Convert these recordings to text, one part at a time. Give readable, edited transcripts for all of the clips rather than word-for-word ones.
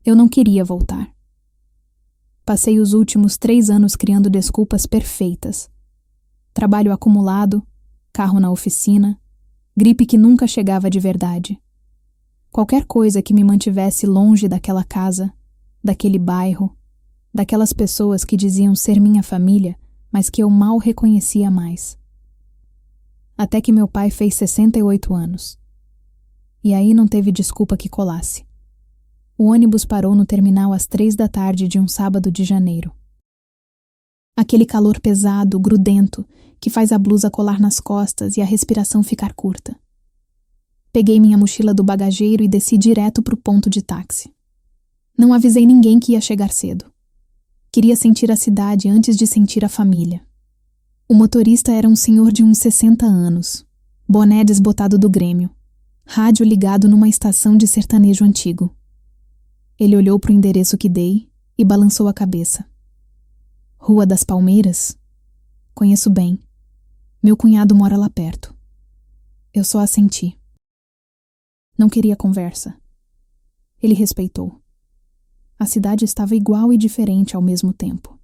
Eu não queria voltar. Passei os últimos 3 anos criando desculpas perfeitas. Trabalho acumulado, carro na oficina, gripe que nunca chegava de verdade. Qualquer coisa que me mantivesse longe daquela casa, daquele bairro, daquelas pessoas que diziam ser minha família, mas que eu mal reconhecia mais. Até que meu pai fez 68 anos. E aí não teve desculpa que colasse. O ônibus parou no terminal às 3 da tarde de um sábado de janeiro. Aquele calor pesado, grudento, que faz a blusa colar nas costas e a respiração ficar curta. Peguei minha mochila do bagageiro e desci direto pro ponto de táxi. Não avisei ninguém que ia chegar cedo. Queria sentir a cidade antes de sentir a família. O motorista era um senhor de uns 60 anos, boné desbotado do Grêmio, rádio ligado numa estação de sertanejo antigo. Ele olhou pro endereço que dei e balançou a cabeça. Rua das Palmeiras? Conheço bem. Meu cunhado mora lá perto. Eu só assenti. Não queria conversa. Ele respeitou. A cidade estava igual e diferente ao mesmo tempo.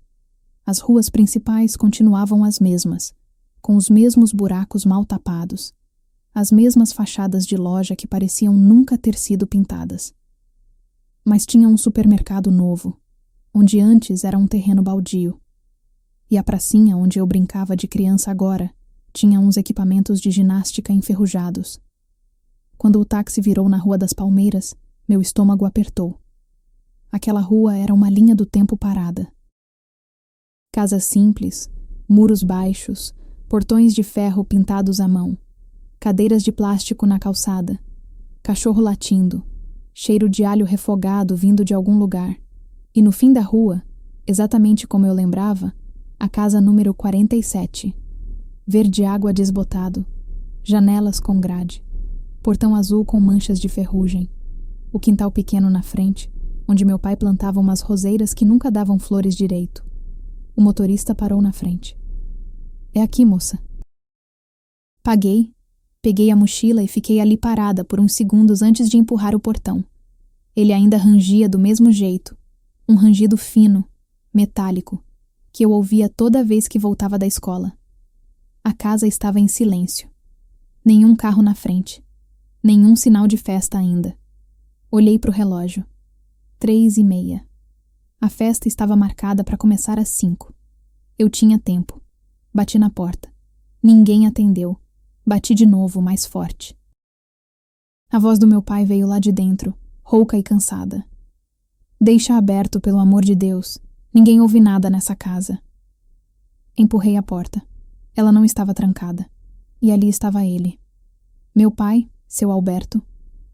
As ruas principais continuavam as mesmas, com os mesmos buracos mal tapados, as mesmas fachadas de loja que pareciam nunca ter sido pintadas. Mas tinha um supermercado novo, onde antes era um terreno baldio. E a pracinha onde eu brincava de criança agora tinha uns equipamentos de ginástica enferrujados. Quando o táxi virou na Rua das Palmeiras, meu estômago apertou. Aquela rua era uma linha do tempo parada. Casas simples, muros baixos, portões de ferro pintados à mão, cadeiras de plástico na calçada, cachorro latindo, cheiro de alho refogado vindo de algum lugar. E no fim da rua, exatamente como eu lembrava, a casa número 47. Verde água desbotado, janelas com grade, portão azul com manchas de ferrugem, o quintal pequeno na frente, onde meu pai plantava umas roseiras que nunca davam flores direito. O motorista parou na frente. É aqui, moça. Paguei, peguei a mochila e fiquei ali parada por uns segundos antes de empurrar o portão. Ele ainda rangia do mesmo jeito, um rangido fino, metálico, que eu ouvia toda vez que voltava da escola. A casa estava em silêncio. Nenhum carro na frente. Nenhum sinal de festa ainda. Olhei para o relógio. 3:30. A festa estava marcada para começar às 5. Eu tinha tempo. Bati na porta. Ninguém atendeu. Bati de novo, mais forte. A voz do meu pai veio lá de dentro, rouca e cansada. Deixa aberto, pelo amor de Deus. Ninguém ouve nada nessa casa. Empurrei a porta. Ela não estava trancada. E ali estava ele. Meu pai, seu Alberto,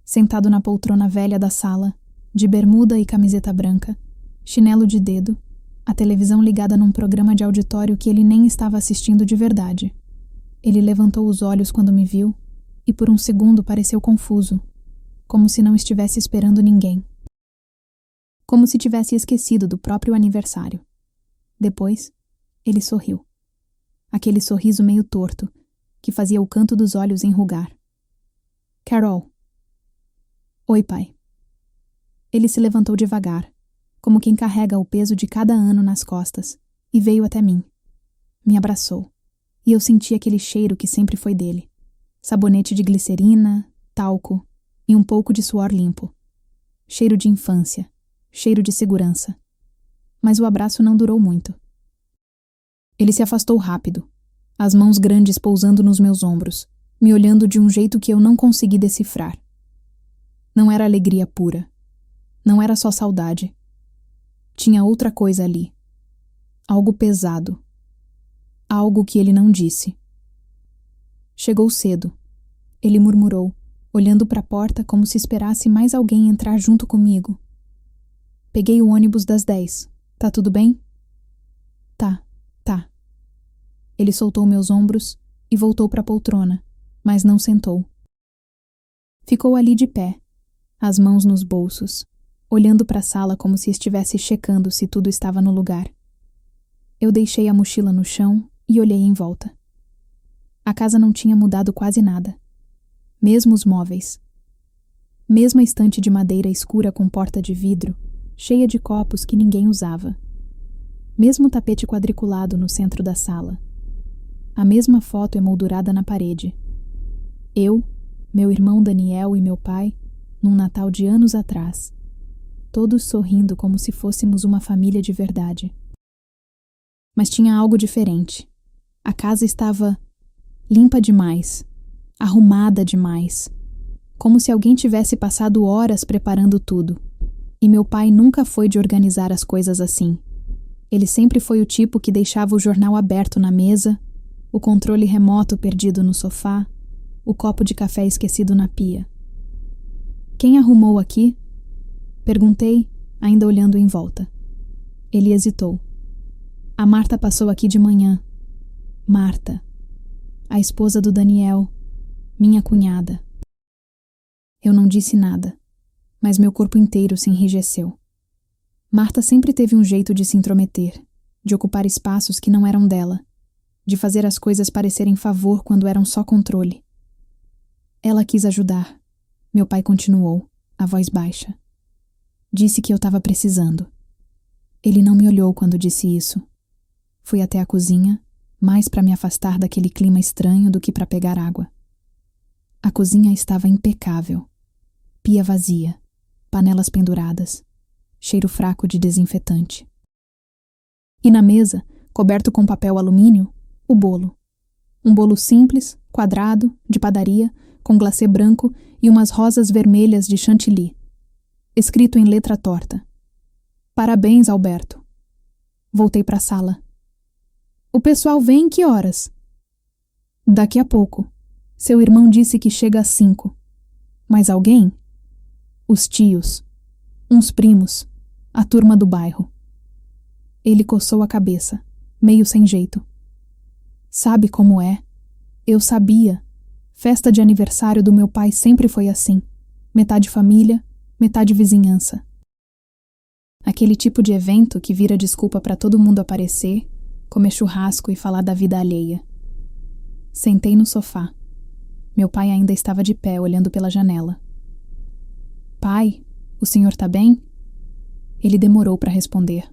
sentado na poltrona velha da sala, de bermuda e camiseta branca, chinelo de dedo, a televisão ligada num programa de auditório que ele nem estava assistindo de verdade. Ele levantou os olhos quando me viu e por um segundo pareceu confuso, como se não estivesse esperando ninguém. Como se tivesse esquecido do próprio aniversário. Depois, ele sorriu. Aquele sorriso meio torto, que fazia o canto dos olhos enrugar. Carol. Oi, pai. Ele se levantou devagar, como quem carrega o peso de cada ano nas costas, e veio até mim. Me abraçou, e eu senti aquele cheiro que sempre foi dele. Sabonete de glicerina, talco e um pouco de suor limpo. Cheiro de infância, cheiro de segurança. Mas o abraço não durou muito. Ele se afastou rápido, as mãos grandes pousando nos meus ombros, me olhando de um jeito que eu não consegui decifrar. Não era alegria pura. Não era só saudade. Tinha outra coisa ali. Algo pesado. Algo que ele não disse. Chegou cedo. Ele murmurou, olhando para a porta como se esperasse mais alguém entrar junto comigo. Peguei o ônibus das 10. Tá tudo bem? Tá. Ele soltou meus ombros e voltou para a poltrona, mas não sentou. Ficou ali de pé, as mãos nos bolsos, olhando para a sala como se estivesse checando se tudo estava no lugar. Eu deixei a mochila no chão e olhei em volta. A casa não tinha mudado quase nada. Mesmo os móveis. Mesma estante de madeira escura com porta de vidro cheia de copos que ninguém usava. Mesmo tapete quadriculado no centro da sala. A mesma foto emoldurada na parede. Eu, meu irmão Daniel e meu pai, num Natal de anos atrás. Todos sorrindo como se fôssemos uma família de verdade. Mas tinha algo diferente. A casa estava limpa demais, arrumada demais, como se alguém tivesse passado horas preparando tudo. E meu pai nunca foi de organizar as coisas assim. Ele sempre foi o tipo que deixava o jornal aberto na mesa, o controle remoto perdido no sofá, o copo de café esquecido na pia. Quem arrumou aqui? Perguntei, ainda olhando em volta. Ele hesitou. A Marta passou aqui de manhã. Marta, a esposa do Daniel, minha cunhada. Eu não disse nada, mas meu corpo inteiro se enrijeceu. Marta sempre teve um jeito de se intrometer, de ocupar espaços que não eram dela, de fazer as coisas parecerem favor quando eram só controle. Ela quis ajudar. Meu pai continuou, a voz baixa. Disse que eu estava precisando. Ele não me olhou quando disse isso. Fui até a cozinha, mais para me afastar daquele clima estranho do que para pegar água. A cozinha estava impecável. Pia vazia, panelas penduradas, cheiro fraco de desinfetante. E na mesa, coberto com papel alumínio, o bolo. Um bolo simples, quadrado, de padaria, com glacê branco e umas rosas vermelhas de chantilly. Escrito em letra torta. Parabéns, Alberto. Voltei para a sala. O pessoal vem em que horas? Daqui a pouco. Seu irmão disse que chega às 5. Mais alguém? Os tios. Uns primos. A turma do bairro. Ele coçou a cabeça, meio sem jeito. Sabe como é? Eu sabia. Festa de aniversário do meu pai sempre foi assim. Metade família, metade vizinhança. Aquele tipo de evento que vira desculpa para todo mundo aparecer, comer churrasco e falar da vida alheia. Sentei no sofá. Meu pai ainda estava de pé, olhando pela janela. Pai, o senhor tá bem? Ele demorou para responder.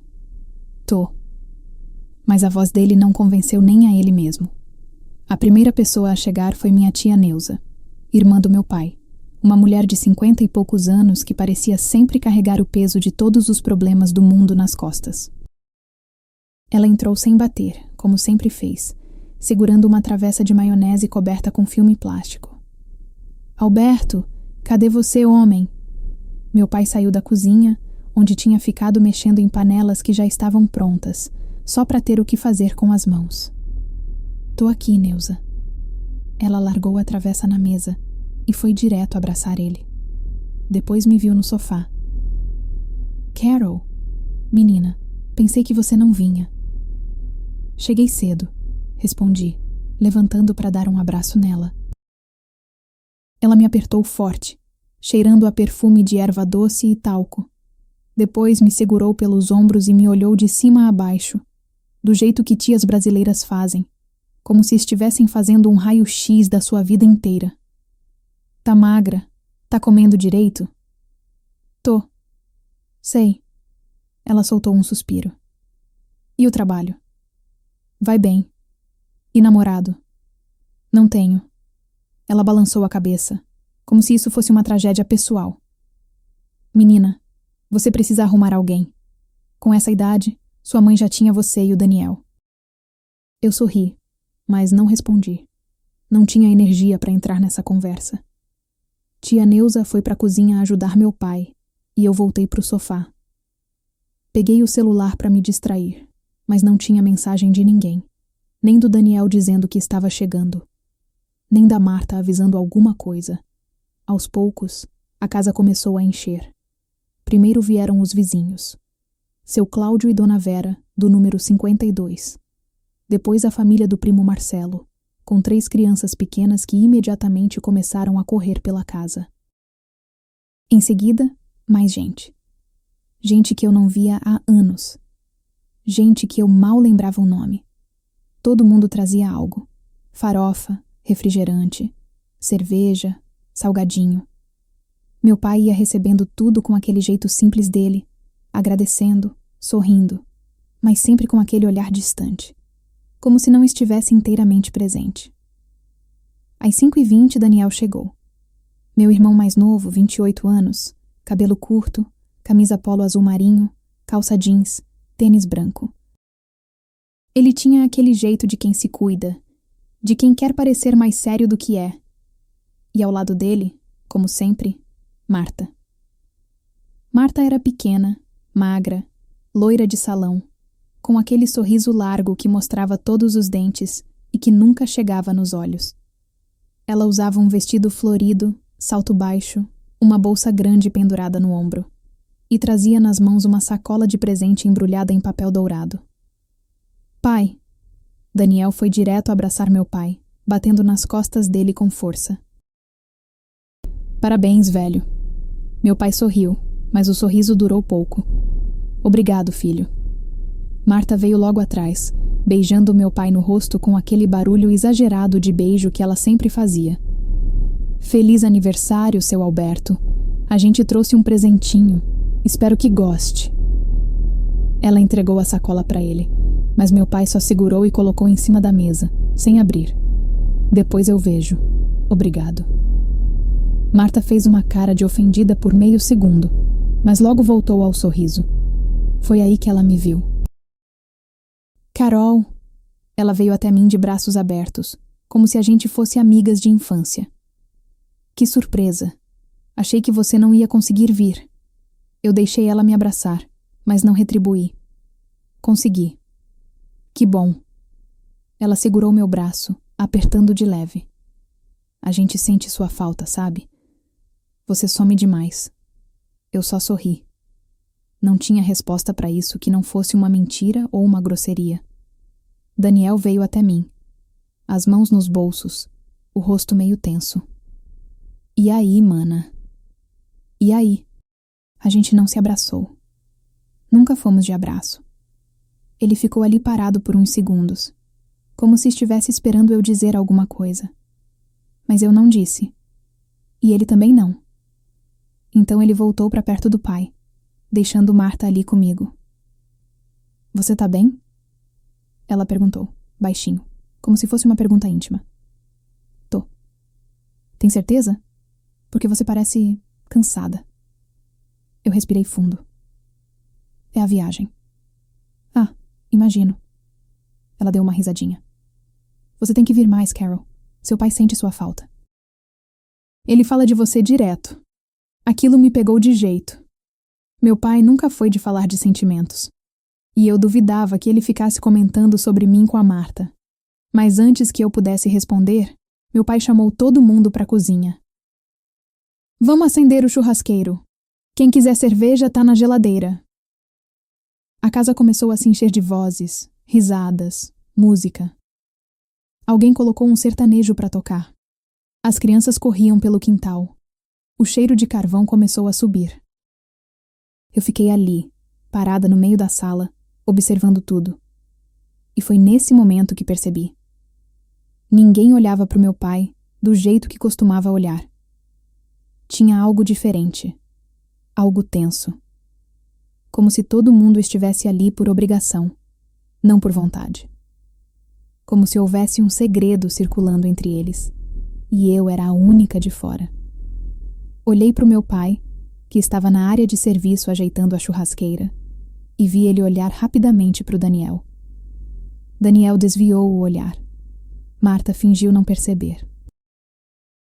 Tô. Mas a voz dele não convenceu nem a ele mesmo. A primeira pessoa a chegar foi minha tia Neuza, irmã do meu pai. Uma mulher de 50 e poucos anos que parecia sempre carregar o peso de todos os problemas do mundo nas costas. Ela entrou sem bater, como sempre fez, segurando uma travessa de maionese coberta com filme plástico. Alberto, cadê você, homem? Meu pai saiu da cozinha, onde tinha ficado mexendo em panelas que já estavam prontas, só para ter o que fazer com as mãos. Tô aqui, Neuza. Ela largou a travessa na mesa e foi direto abraçar ele. Depois me viu no sofá. Carol, menina, pensei que você não vinha. Cheguei cedo, respondi, levantando para dar um abraço nela. Ela me apertou forte, cheirando a perfume de erva doce e talco. Depois me segurou pelos ombros e me olhou de cima a baixo, do jeito que tias brasileiras fazem, como se estivessem fazendo um raio-x da sua vida inteira. Tá magra? Tá comendo direito? Tô. Sei. Ela soltou um suspiro. E o trabalho? Vai bem. E namorado? Não tenho. Ela balançou a cabeça, como se isso fosse uma tragédia pessoal. Menina, você precisa arrumar alguém. Com essa idade, sua mãe já tinha você e o Daniel. Eu sorri, mas não respondi. Não tinha energia para entrar nessa conversa. Tia Neuza foi para a cozinha ajudar meu pai, e eu voltei para o sofá. Peguei o celular para me distrair, mas não tinha mensagem de ninguém, nem do Daniel dizendo que estava chegando, nem da Marta avisando alguma coisa. Aos poucos, a casa começou a encher. Primeiro vieram os vizinhos. Seu Cláudio e Dona Vera, do número 52. Depois a família do primo Marcelo, com 3 crianças pequenas que imediatamente começaram a correr pela casa. Em seguida, mais gente. Gente que eu não via há anos. Gente que eu mal lembrava o nome. Todo mundo trazia algo. Farofa, refrigerante, cerveja, salgadinho. Meu pai ia recebendo tudo com aquele jeito simples dele, agradecendo, sorrindo, mas sempre com aquele olhar distante, como se não estivesse inteiramente presente. Às 5h20, Daniel chegou. Meu irmão mais novo, 28 anos, cabelo curto, camisa polo azul marinho, calça jeans, tênis branco. Ele tinha aquele jeito de quem se cuida, de quem quer parecer mais sério do que é. E ao lado dele, como sempre, Marta. Marta era pequena, magra, loira de salão, com aquele sorriso largo que mostrava todos os dentes e que nunca chegava nos olhos. Ela usava um vestido florido, salto baixo, uma bolsa grande pendurada no ombro, e trazia nas mãos uma sacola de presente embrulhada em papel dourado. Pai! Daniel foi direto abraçar meu pai, batendo nas costas dele com força. Parabéns, velho. Meu pai sorriu, mas o sorriso durou pouco. Obrigado, filho. Marta veio logo atrás, beijando meu pai no rosto com aquele barulho exagerado de beijo que ela sempre fazia. Feliz aniversário, seu Alberto. A gente trouxe um presentinho. Espero que goste. Ela entregou a sacola para ele, mas meu pai só segurou e colocou em cima da mesa, sem abrir. Depois eu vejo. Obrigado. Marta fez uma cara de ofendida por meio segundo, mas logo voltou ao sorriso. Foi aí que ela me viu. Carol! Ela veio até mim de braços abertos, como se a gente fosse amigas de infância. Que surpresa! Achei que você não ia conseguir vir. Eu deixei ela me abraçar, mas não retribuí. Consegui. Que bom. Ela segurou meu braço, apertando de leve. A gente sente sua falta, sabe? Você some demais. Eu só sorri. Não tinha resposta para isso que não fosse uma mentira ou uma grosseria. Daniel veio até mim, as mãos nos bolsos, o rosto meio tenso. E aí, mana? E aí? A gente não se abraçou. Nunca fomos de abraço. Ele ficou ali parado por uns segundos, como se estivesse esperando eu dizer alguma coisa. Mas eu não disse. E ele também não. Então ele voltou para perto do pai, deixando Marta ali comigo. Você tá bem? Ela perguntou, baixinho, como se fosse uma pergunta íntima. Tô. Tem certeza? Porque você parece cansada. Eu respirei fundo. É a viagem. Ah, imagino. Ela deu uma risadinha. Você tem que vir mais, Carol. Seu pai sente sua falta. Ele fala de você direto. Aquilo me pegou de jeito. Meu pai nunca foi de falar de sentimentos. E eu duvidava que ele ficasse comentando sobre mim com a Marta. Mas antes que eu pudesse responder, meu pai chamou todo mundo para a cozinha. Vamos acender o churrasqueiro. Quem quiser cerveja tá na geladeira. A casa começou a se encher de vozes, risadas, música. Alguém colocou um sertanejo para tocar. As crianças corriam pelo quintal. O cheiro de carvão começou a subir. Eu fiquei ali, parada no meio da sala, observando tudo. E foi nesse momento que percebi. Ninguém olhava para o meu pai do jeito que costumava olhar. Tinha algo diferente, algo tenso. Como se todo mundo estivesse ali por obrigação, não por vontade. Como se houvesse um segredo circulando entre eles, e eu era a única de fora. Olhei para o meu pai, que estava na área de serviço ajeitando a churrasqueira, e vi ele olhar rapidamente para o Daniel. Daniel desviou o olhar. Marta fingiu não perceber.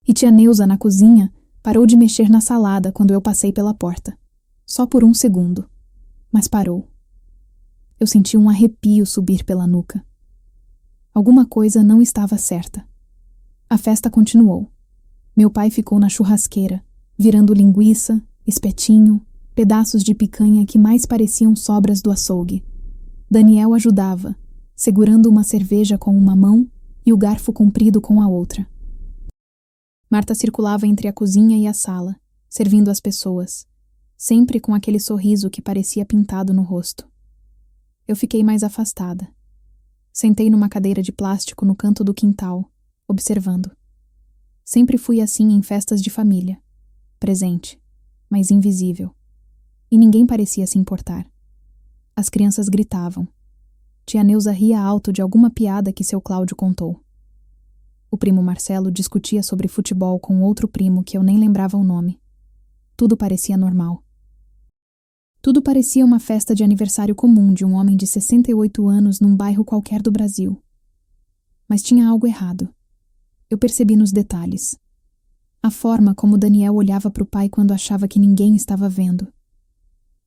E tia Neuza, na cozinha, parou de mexer na salada quando eu passei pela porta. Só por um segundo. Mas parou. Eu senti um arrepio subir pela nuca. Alguma coisa não estava certa. A festa continuou. Meu pai ficou na churrasqueira, virando linguiça, espetinho, pedaços de picanha que mais pareciam sobras do açougue. Daniel ajudava, segurando uma cerveja com uma mão e o garfo comprido com a outra. Marta circulava entre a cozinha e a sala, servindo as pessoas, sempre com aquele sorriso que parecia pintado no rosto. Eu fiquei mais afastada. Sentei numa cadeira de plástico no canto do quintal, observando. Sempre fui assim em festas de família, presente, mas invisível. e ninguém parecia se importar. As crianças gritavam. Tia Neuza ria alto de alguma piada que seu Cláudio contou. O primo Marcelo discutia sobre futebol com outro primo que eu nem lembrava o nome. Tudo parecia normal. Tudo parecia uma festa de aniversário comum de um homem de 68 anos num bairro qualquer do Brasil. Mas tinha algo errado. Eu percebi nos detalhes. A forma como Daniel olhava para o pai quando achava que ninguém estava vendo.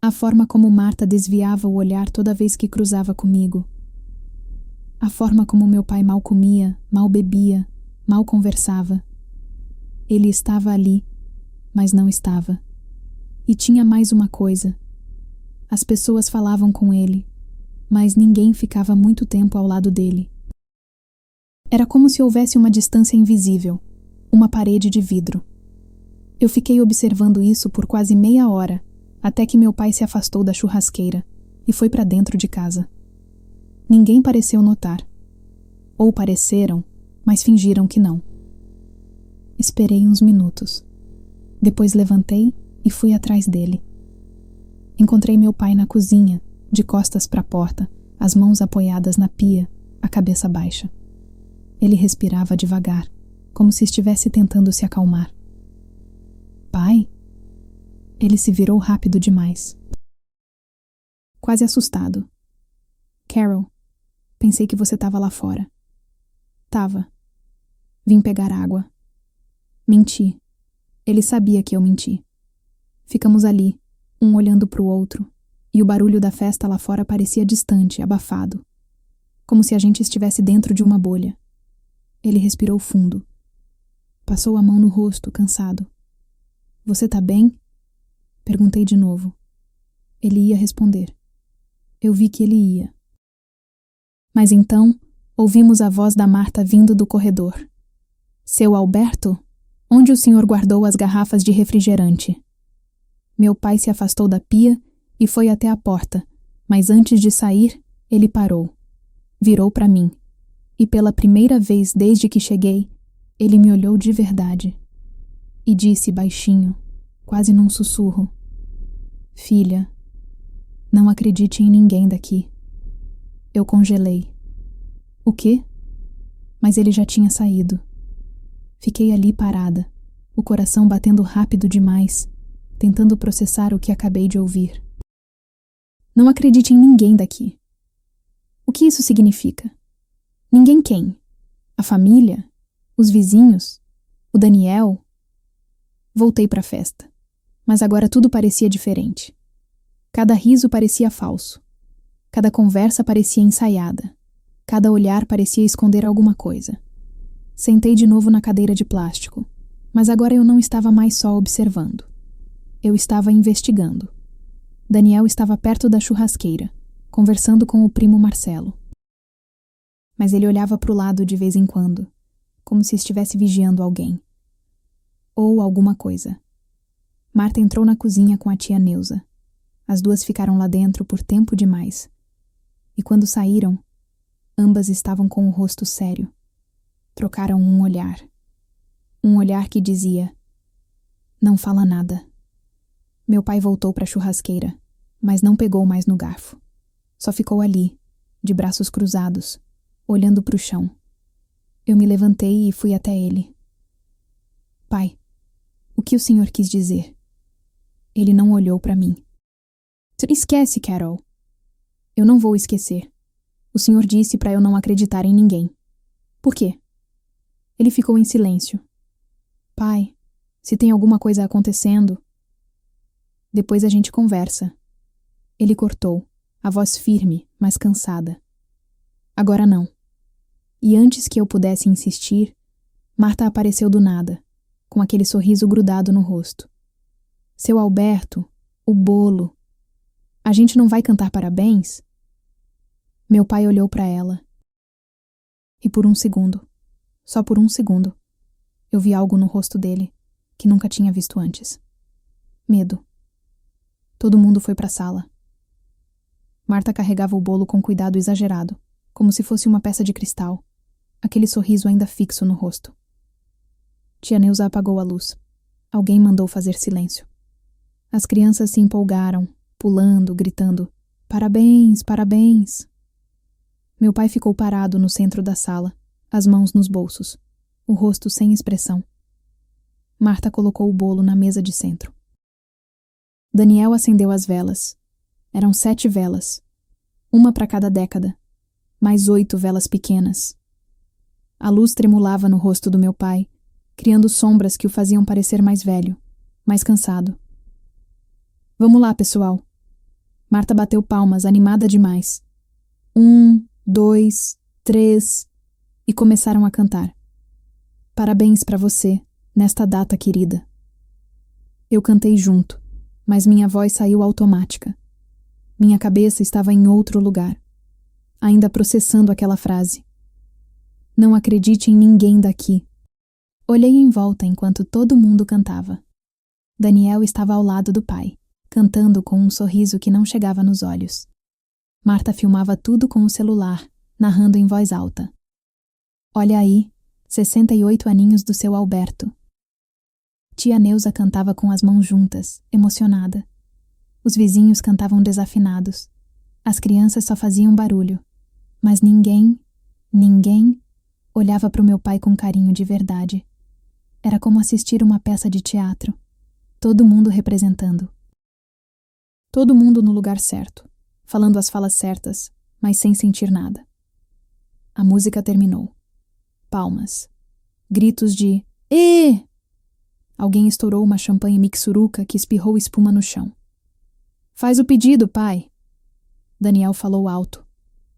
A forma como Marta desviava o olhar toda vez que cruzava comigo. A forma como meu pai mal comia, mal bebia, mal conversava. Ele estava ali, mas não estava. E tinha mais uma coisa. As pessoas falavam com ele, mas ninguém ficava muito tempo ao lado dele. Era como se houvesse uma distância invisível, uma parede de vidro. Eu fiquei observando isso por quase meia hora, até que meu pai se afastou da churrasqueira e foi para dentro de casa. Ninguém pareceu notar. Ou pareceram, mas fingiram que não. Esperei uns minutos. Depois levantei e fui atrás dele. Encontrei meu pai na cozinha, de costas para a porta, as mãos apoiadas na pia, a cabeça baixa. Ele respirava devagar, como se estivesse tentando se acalmar. Pai? Ele se virou rápido demais. Quase assustado. Carol, pensei que você estava lá fora. Tava. Vim pegar água. Menti. Ele sabia que eu menti. Ficamos ali, um olhando para o outro, e o barulho da festa lá fora parecia distante, abafado. Como se a gente estivesse dentro de uma bolha. Ele respirou fundo. Passou a mão no rosto, cansado. Você tá bem? Perguntei de novo. Ele ia responder. Eu vi que ele ia. Mas então, ouvimos a voz da Marta vindo do corredor. Seu Alberto? Onde o senhor guardou as garrafas de refrigerante? Meu pai se afastou da pia e foi até a porta, mas antes de sair, ele parou. Virou para mim. E pela primeira vez desde que cheguei, ele me olhou de verdade. E disse baixinho, quase num sussurro: Filha, não acredite em ninguém daqui. Eu congelei. O quê? Mas ele já tinha saído. Fiquei ali parada, o coração batendo rápido demais, tentando processar o que acabei de ouvir. Não acredite em ninguém daqui. O que isso significa? Ninguém quem? A família? Os vizinhos? O Daniel? Voltei para a festa, mas agora tudo parecia diferente. Cada riso parecia falso. Cada conversa parecia ensaiada. Cada olhar parecia esconder alguma coisa. Sentei de novo na cadeira de plástico, mas agora eu não estava mais só observando. Eu estava investigando. Daniel estava perto da churrasqueira, conversando com o primo Marcelo. Mas ele olhava para o lado de vez em quando, como se estivesse vigiando alguém. Ou alguma coisa. Marta entrou na cozinha com a tia Neuza. As duas ficaram lá dentro por tempo demais. E quando saíram, ambas estavam com o rosto sério. Trocaram um olhar. Um olhar que dizia: Não fala nada. Meu pai voltou para a churrasqueira, mas não pegou mais no garfo. Só ficou ali, de braços cruzados, olhando para o chão. Eu me levantei e fui até ele. Pai, o que o senhor quis dizer? Ele não olhou para mim. Esquece, Carol. Eu não vou esquecer. O senhor disse para eu não acreditar em ninguém. Por quê? Ele ficou em silêncio. Pai, se tem alguma coisa acontecendo... Depois a gente conversa. Ele cortou, a voz firme, mas cansada. Agora não. E antes que eu pudesse insistir, Marta apareceu do nada, com aquele sorriso grudado no rosto. Seu Alberto, o bolo. A gente não vai cantar parabéns? Meu pai olhou para ela. E por um segundo, só por um segundo, eu vi algo no rosto dele que nunca tinha visto antes. Medo. Todo mundo foi para a sala. Marta carregava o bolo com cuidado exagerado, como se fosse uma peça de cristal, aquele sorriso ainda fixo no rosto. Tia Neuza apagou a luz. Alguém mandou fazer silêncio. As crianças se empolgaram, pulando, gritando: "Parabéns, parabéns!" Meu pai ficou parado no centro da sala, as mãos nos bolsos, o rosto sem expressão. Marta colocou o bolo na mesa de centro. Daniel acendeu as velas. Eram 7 velas, uma para cada década, mais 8 velas pequenas. A luz tremulava no rosto do meu pai, criando sombras que o faziam parecer mais velho, mais cansado. "Vamos lá, pessoal." Marta bateu palmas, animada demais. 1, 2, 3, e começaram a cantar. "Parabéns para você, nesta data querida." Eu cantei junto, mas minha voz saiu automática. Minha cabeça estava em outro lugar, ainda processando aquela frase. Não acredite em ninguém daqui. Olhei em volta enquanto todo mundo cantava. Daniel estava ao lado do pai, cantando com um sorriso que não chegava nos olhos. Marta filmava tudo com o celular, narrando em voz alta. "Olha aí, 68 aninhos do seu Alberto." Tia Neuza cantava com as mãos juntas, emocionada. Os vizinhos cantavam desafinados. As crianças só faziam barulho. Mas ninguém olhava para o meu pai com carinho de verdade. Era como assistir uma peça de teatro. Todo mundo representando. Todo mundo no lugar certo, falando as falas certas, mas sem sentir nada. A música terminou. Palmas. Gritos de "Ê!" Alguém estourou uma champanhe mixuruca que espirrou espuma no chão. "Faz o pedido, pai." Daniel falou alto,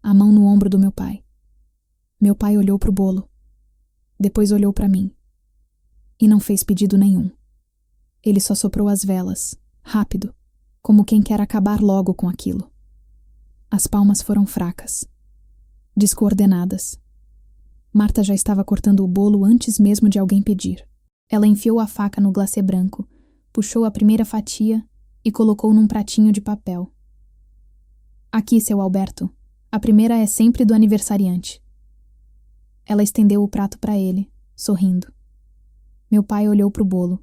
a mão no ombro do meu pai. Meu pai olhou para o bolo. Depois olhou para mim. E não fez pedido nenhum. Ele só soprou as velas, rápido, como quem quer acabar logo com aquilo. As palmas foram fracas, descoordenadas. Marta já estava cortando o bolo antes mesmo de alguém pedir. Ela enfiou a faca no glacê branco, puxou a primeira fatia e colocou num pratinho de papel. "Aqui, seu Alberto. A primeira é sempre do aniversariante." Ela estendeu o prato para ele, sorrindo. Meu pai olhou para o bolo,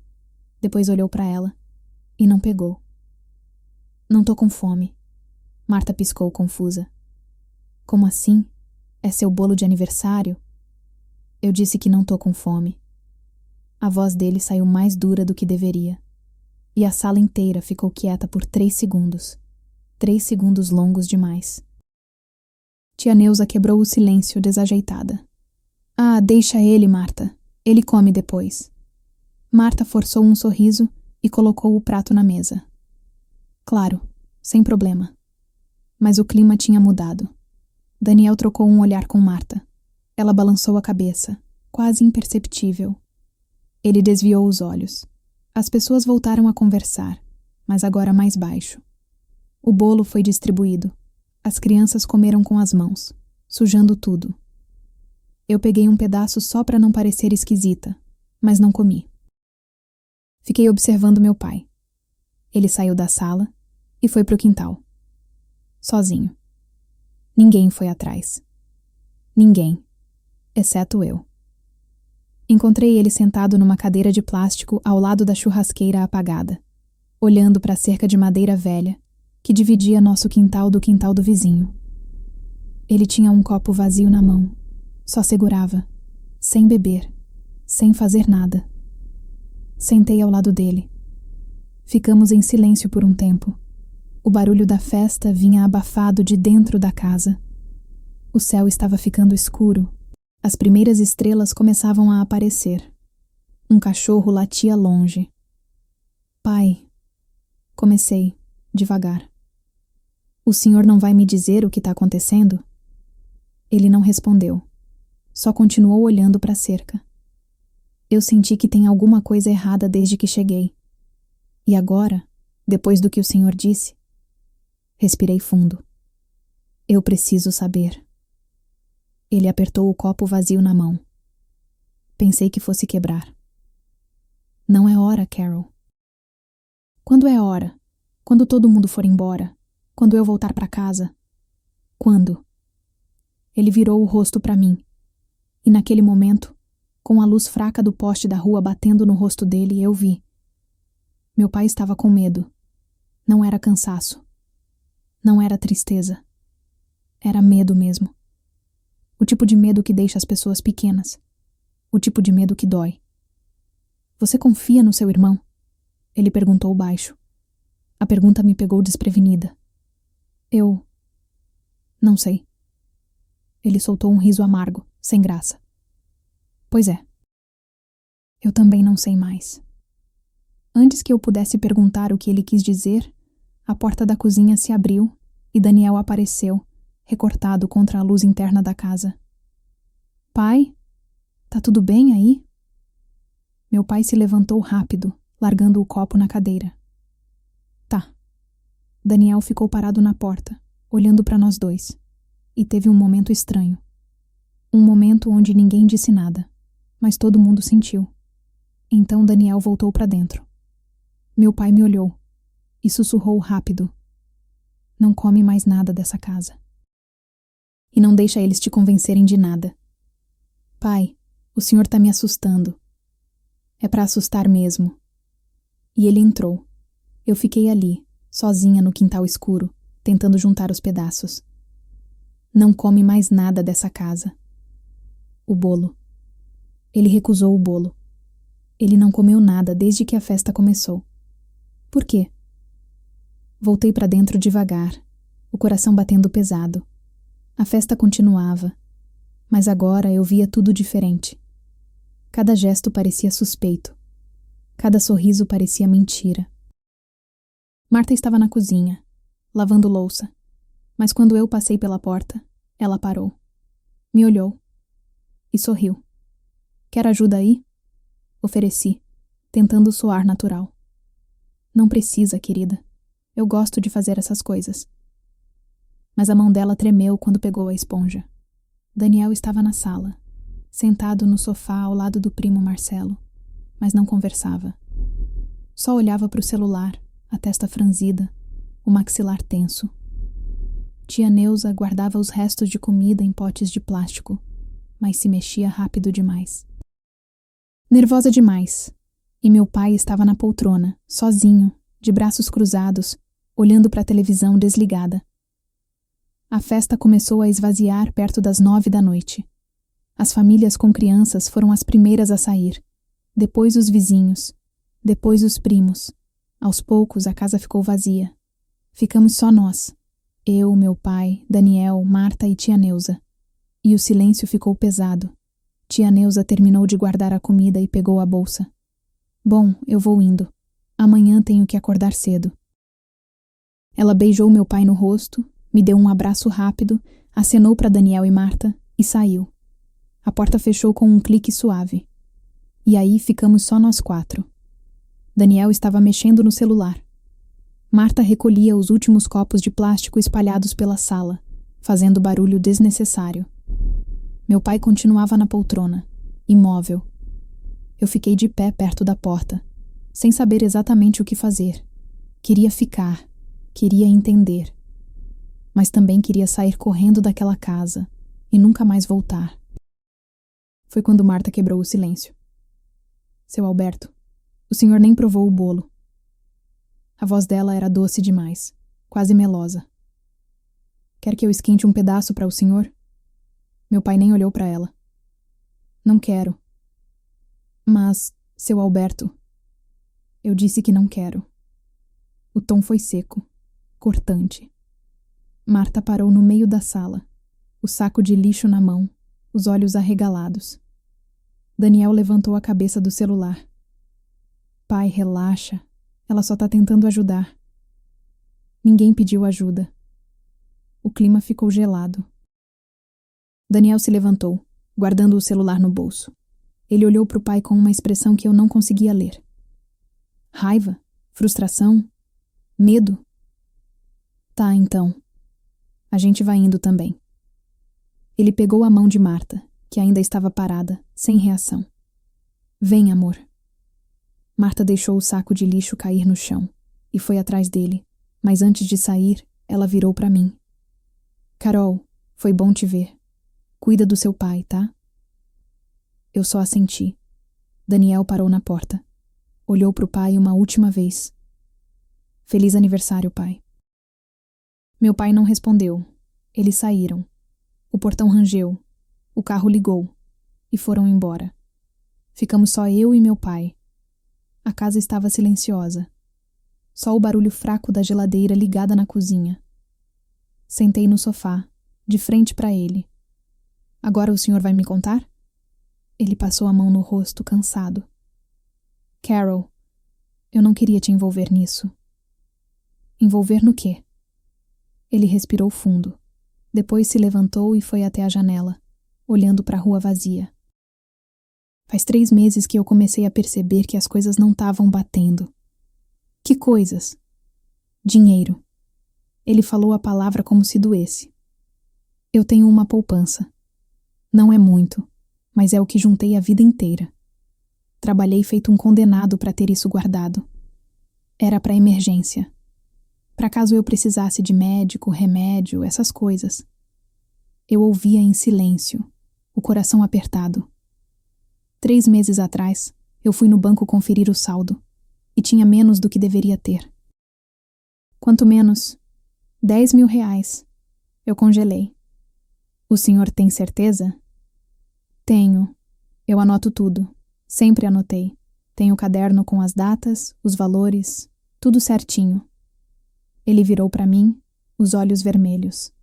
depois olhou para ela e não pegou. "Não tô com fome." Marta piscou confusa. "Como assim? É seu bolo de aniversário?" Eu disse que não tô com fome. A voz dele saiu mais dura do que deveria. E a sala inteira ficou quieta por 3 segundos. 3 segundos longos demais. Tia Neuza quebrou o silêncio, desajeitada. "Ah, deixa ele, Marta. Ele come depois." Marta forçou um sorriso e colocou o prato na mesa. "Claro, sem problema." Mas o clima tinha mudado. Daniel trocou um olhar com Marta. Ela balançou a cabeça, quase imperceptível. Ele desviou os olhos. As pessoas voltaram a conversar, mas agora mais baixo. O bolo foi distribuído. As crianças comeram com as mãos, sujando tudo. Eu peguei um pedaço só para não parecer esquisita, mas não comi. Fiquei observando meu pai. Ele saiu da sala e foi para o quintal. Sozinho. Ninguém foi atrás. Ninguém, exceto eu. Encontrei ele sentado numa cadeira de plástico ao lado da churrasqueira apagada, olhando para a cerca de madeira velha que dividia nosso quintal do quintal do vizinho. Ele tinha um copo vazio na mão. Só segurava, sem beber, sem fazer nada. Sentei ao lado dele. Ficamos em silêncio por um tempo. O barulho da festa vinha abafado de dentro da casa. O céu estava ficando escuro. As primeiras estrelas começavam a aparecer. Um cachorro latia longe. "Pai," comecei, devagar. "O senhor não vai me dizer o que está acontecendo?" Ele não respondeu. Só continuou olhando para a cerca. Eu senti que tem alguma coisa errada desde que cheguei. E agora, depois do que o senhor disse, respirei fundo. Eu preciso saber. Ele apertou o copo vazio na mão. Pensei que fosse quebrar. "Não é hora, Carol." "Quando é hora? Quando todo mundo for embora? Quando eu voltar para casa? Quando?" Ele virou o rosto para mim. E naquele momento, com a luz fraca do poste da rua batendo no rosto dele, eu vi. Meu pai estava com medo, Não era cansaço. Não era tristeza. Era medo mesmo. O tipo de medo que deixa as pessoas pequenas. O tipo de medo que dói. Você confia no seu irmão? Ele perguntou baixo. A pergunta me pegou desprevenida. Eu... não sei. Ele soltou um riso amargo, sem graça. Pois é. Eu também não sei mais. Antes que eu pudesse perguntar o que ele quis dizer, a porta da cozinha se abriu e Daniel apareceu, recortado contra a luz interna da casa. Pai? Tá tudo bem aí? Meu pai se levantou rápido, largando o copo na cadeira. Tá. Daniel ficou parado na porta, olhando para nós dois, e teve um momento estranho. Um momento onde ninguém disse nada, mas todo mundo sentiu. Então Daniel voltou para dentro. Meu pai me olhou e sussurrou rápido. Não come mais nada dessa casa. E não deixa eles te convencerem de nada. Pai, o senhor tá me assustando. É para assustar mesmo. E ele entrou. Eu fiquei ali, sozinha no quintal escuro, tentando juntar os pedaços. Não come mais nada dessa casa. O bolo. Ele recusou o bolo. Ele não comeu nada desde que a festa começou. Por quê? Voltei para dentro devagar, o coração batendo pesado. A festa continuava, mas agora eu via tudo diferente. Cada gesto parecia suspeito. Cada sorriso parecia mentira. Marta estava na cozinha, lavando louça, mas quando eu passei pela porta, ela parou. Me olhou e sorriu. Quer ajuda aí? Ofereci, tentando soar natural. Não precisa, querida. Eu gosto de fazer essas coisas. Mas a mão dela tremeu quando pegou a esponja. Daniel estava na sala, sentado no sofá ao lado do primo Marcelo, mas não conversava. Só olhava para o celular, a testa franzida, o maxilar tenso. Tia Neuza guardava os restos de comida em potes de plástico, mas se mexia rápido demais. Nervosa demais. E meu pai estava na poltrona, sozinho, de braços cruzados, olhando para a televisão desligada. A festa começou a esvaziar perto das 9 da noite. As famílias com crianças foram as primeiras a sair, depois os vizinhos, depois os primos. Aos poucos a casa ficou vazia. Ficamos só nós. Eu, meu pai, Daniel, Marta e tia Neuza. E o silêncio ficou pesado. Tia Neuza terminou de guardar a comida e pegou a bolsa. Bom, eu vou indo. Amanhã tenho que acordar cedo. Ela beijou meu pai no rosto, me deu um abraço rápido, acenou para Daniel e Marta e saiu. A porta fechou com um clique suave. E aí ficamos só nós 4. Daniel estava mexendo no celular. Marta recolhia os últimos copos de plástico espalhados pela sala, fazendo barulho desnecessário. Meu pai continuava na poltrona, imóvel. Eu fiquei de pé perto da porta, sem saber exatamente o que fazer. Queria ficar, queria entender. Mas também queria sair correndo daquela casa e nunca mais voltar. Foi quando Marta quebrou o silêncio. Seu Alberto, o senhor nem provou o bolo. A voz dela era doce demais, quase melosa. Quer que eu esquente um pedaço para o senhor? Meu pai nem olhou para ela. Não quero. Mas, seu Alberto, eu disse que não quero. O tom foi seco, cortante. Marta parou no meio da sala, o saco de lixo na mão, os olhos arregalados. Daniel levantou a cabeça do celular. Pai, relaxa. Ela só tá tentando ajudar. Ninguém pediu ajuda. O clima ficou gelado. Daniel se levantou, guardando o celular no bolso. Ele olhou para o pai com uma expressão que eu não conseguia ler. Raiva? Frustração? Medo? Tá, então. A gente vai indo também. Ele pegou a mão de Marta, que ainda estava parada, sem reação. Vem, amor. Marta deixou o saco de lixo cair no chão e foi atrás dele, mas antes de sair, ela virou para mim. Carol, foi bom te ver. Cuida do seu pai, tá? Eu só assenti. Daniel parou na porta. Olhou para o pai uma última vez. Feliz aniversário, pai. Meu pai não respondeu. Eles saíram. O portão rangeu. O carro ligou. E foram embora. Ficamos só eu e meu pai. A casa estava silenciosa. Só o barulho fraco da geladeira ligada na cozinha. Sentei no sofá, de frente para ele. Agora o senhor vai me contar? Ele passou a mão no rosto, cansado. Carol, eu não queria te envolver nisso. Envolver no quê? Ele respirou fundo. Depois se levantou e foi até a janela, olhando para a rua vazia. Faz 3 meses que eu comecei a perceber que as coisas não estavam batendo. Que coisas? Dinheiro. Ele falou a palavra como se doesse. Eu tenho uma poupança. Não é muito, mas é o que juntei a vida inteira. Trabalhei feito um condenado para ter isso guardado. Era para emergência. Para caso eu precisasse de médico, remédio, essas coisas. Eu ouvia em silêncio, o coração apertado. 3 meses atrás, eu fui no banco conferir o saldo e tinha menos do que deveria ter. Quanto menos? 10 mil reais. Eu congelei. O senhor tem certeza? Tenho. Eu anoto tudo. Sempre anotei. Tenho o caderno com as datas, os valores, tudo certinho. Ele virou para mim, os olhos vermelhos.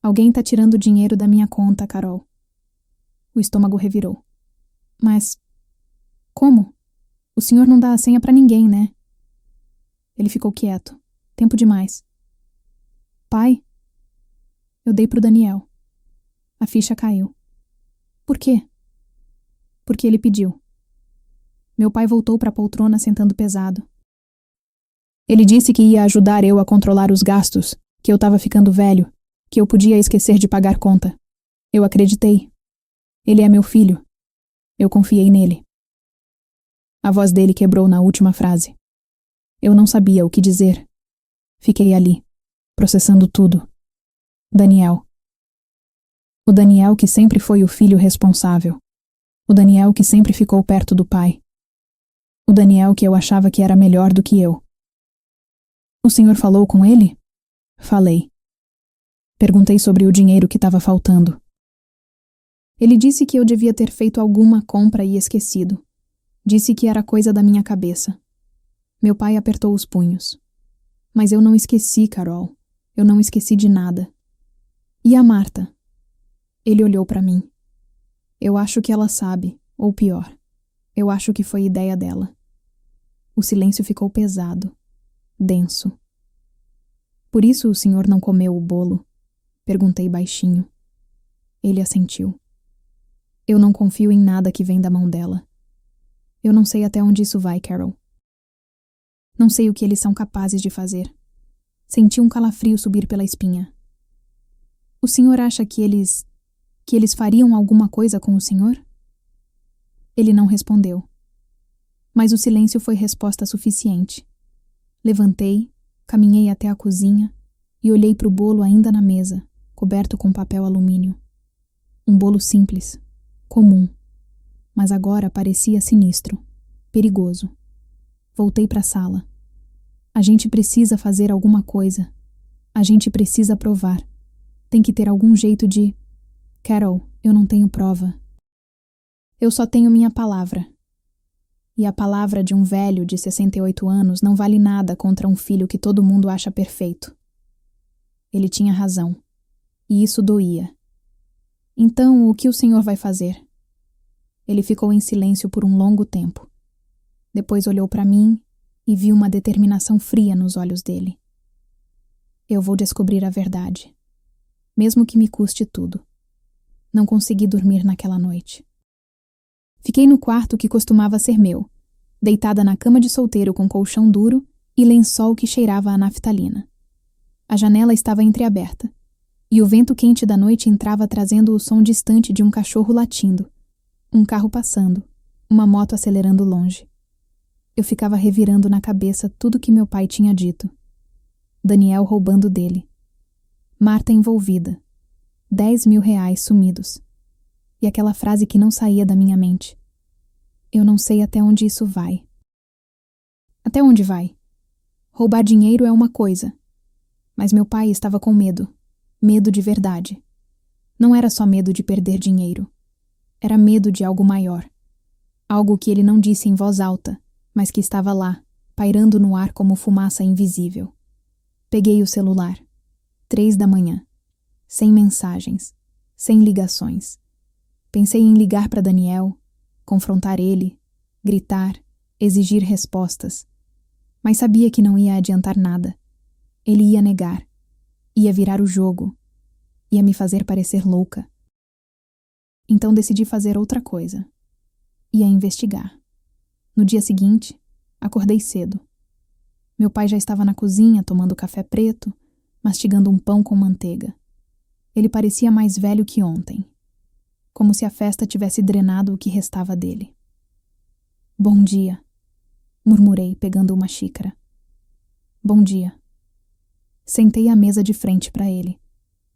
Alguém tá tirando dinheiro da minha conta, Carol. O estômago revirou. Mas como? O senhor não dá a senha para ninguém, né? Ele ficou quieto. Tempo demais. Pai? Eu dei pro Daniel. A ficha caiu. Por quê? Porque ele pediu. Meu pai voltou para a poltrona sentando pesado. Ele disse que ia ajudar eu a controlar os gastos, que eu estava ficando velho, que eu podia esquecer de pagar conta. Eu acreditei. Ele é meu filho. Eu confiei nele. A voz dele quebrou na última frase. Eu não sabia o que dizer. Fiquei ali, processando tudo. Daniel. O Daniel que sempre foi o filho responsável. O Daniel que sempre ficou perto do pai. O Daniel que eu achava que era melhor do que eu. O senhor falou com ele? Falei. Perguntei sobre o dinheiro que estava faltando. Ele disse que eu devia ter feito alguma compra e esquecido. Disse que era coisa da minha cabeça. Meu pai apertou os punhos. Mas eu não esqueci, Carol. Eu não esqueci de nada. E a Marta? Ele olhou para mim. Eu acho que ela sabe, ou pior, eu acho que foi ideia dela. O silêncio ficou pesado, denso. Por isso o senhor não comeu o bolo? Perguntei baixinho. Ele assentiu. Eu não confio em nada que vem da mão dela. Eu não sei até onde isso vai, Carol. Não sei o que eles são capazes de fazer. Senti um calafrio subir pela espinha. O senhor acha que eles fariam alguma coisa com o senhor? Ele não respondeu. Mas o silêncio foi resposta suficiente. Levantei, caminhei até a cozinha e olhei para o bolo ainda na mesa, coberto com papel alumínio. Um bolo simples, comum, mas agora parecia sinistro, perigoso. Voltei para a sala. A gente precisa fazer alguma coisa. A gente precisa provar. Tem que ter algum jeito de... Carol, eu não tenho prova. Eu só tenho minha palavra. E a palavra de um velho de 68 anos não vale nada contra um filho que todo mundo acha perfeito. Ele tinha razão. E isso doía. Então, o que o senhor vai fazer? Ele ficou em silêncio por um longo tempo. Depois olhou para mim e vi uma determinação fria nos olhos dele. Eu vou descobrir a verdade. Mesmo que me custe tudo. Não consegui dormir naquela noite. Fiquei no quarto que costumava ser meu, deitada na cama de solteiro com colchão duro e lençol que cheirava a naftalina. A janela estava entreaberta, e o vento quente da noite entrava trazendo o som distante de um cachorro latindo, um carro passando, uma moto acelerando longe. Eu ficava revirando na cabeça tudo que meu pai tinha dito. Daniel roubando dele. Marta envolvida. 10 mil reais sumidos. E aquela frase que não saía da minha mente. Eu não sei até onde isso vai. Até onde vai? Roubar dinheiro é uma coisa, mas meu pai estava com medo. Medo de verdade. Não era só medo de perder dinheiro. Era medo de algo maior. Algo que ele não disse em voz alta, mas que estava lá, pairando no ar como fumaça invisível. Peguei o celular. 3 da manhã. Sem mensagens. Sem ligações. Pensei em ligar para Daniel, confrontar ele, gritar, exigir respostas. Mas sabia que não ia adiantar nada. Ele ia negar. Ia virar o jogo. Ia me fazer parecer louca. Então decidi fazer outra coisa. Ia investigar. No dia seguinte, acordei cedo. Meu pai já estava na cozinha tomando café preto, mastigando um pão com manteiga. Ele parecia mais velho que ontem, como se a festa tivesse drenado o que restava dele. Bom dia, murmurei, pegando uma xícara. Bom dia. Sentei à mesa de frente para ele.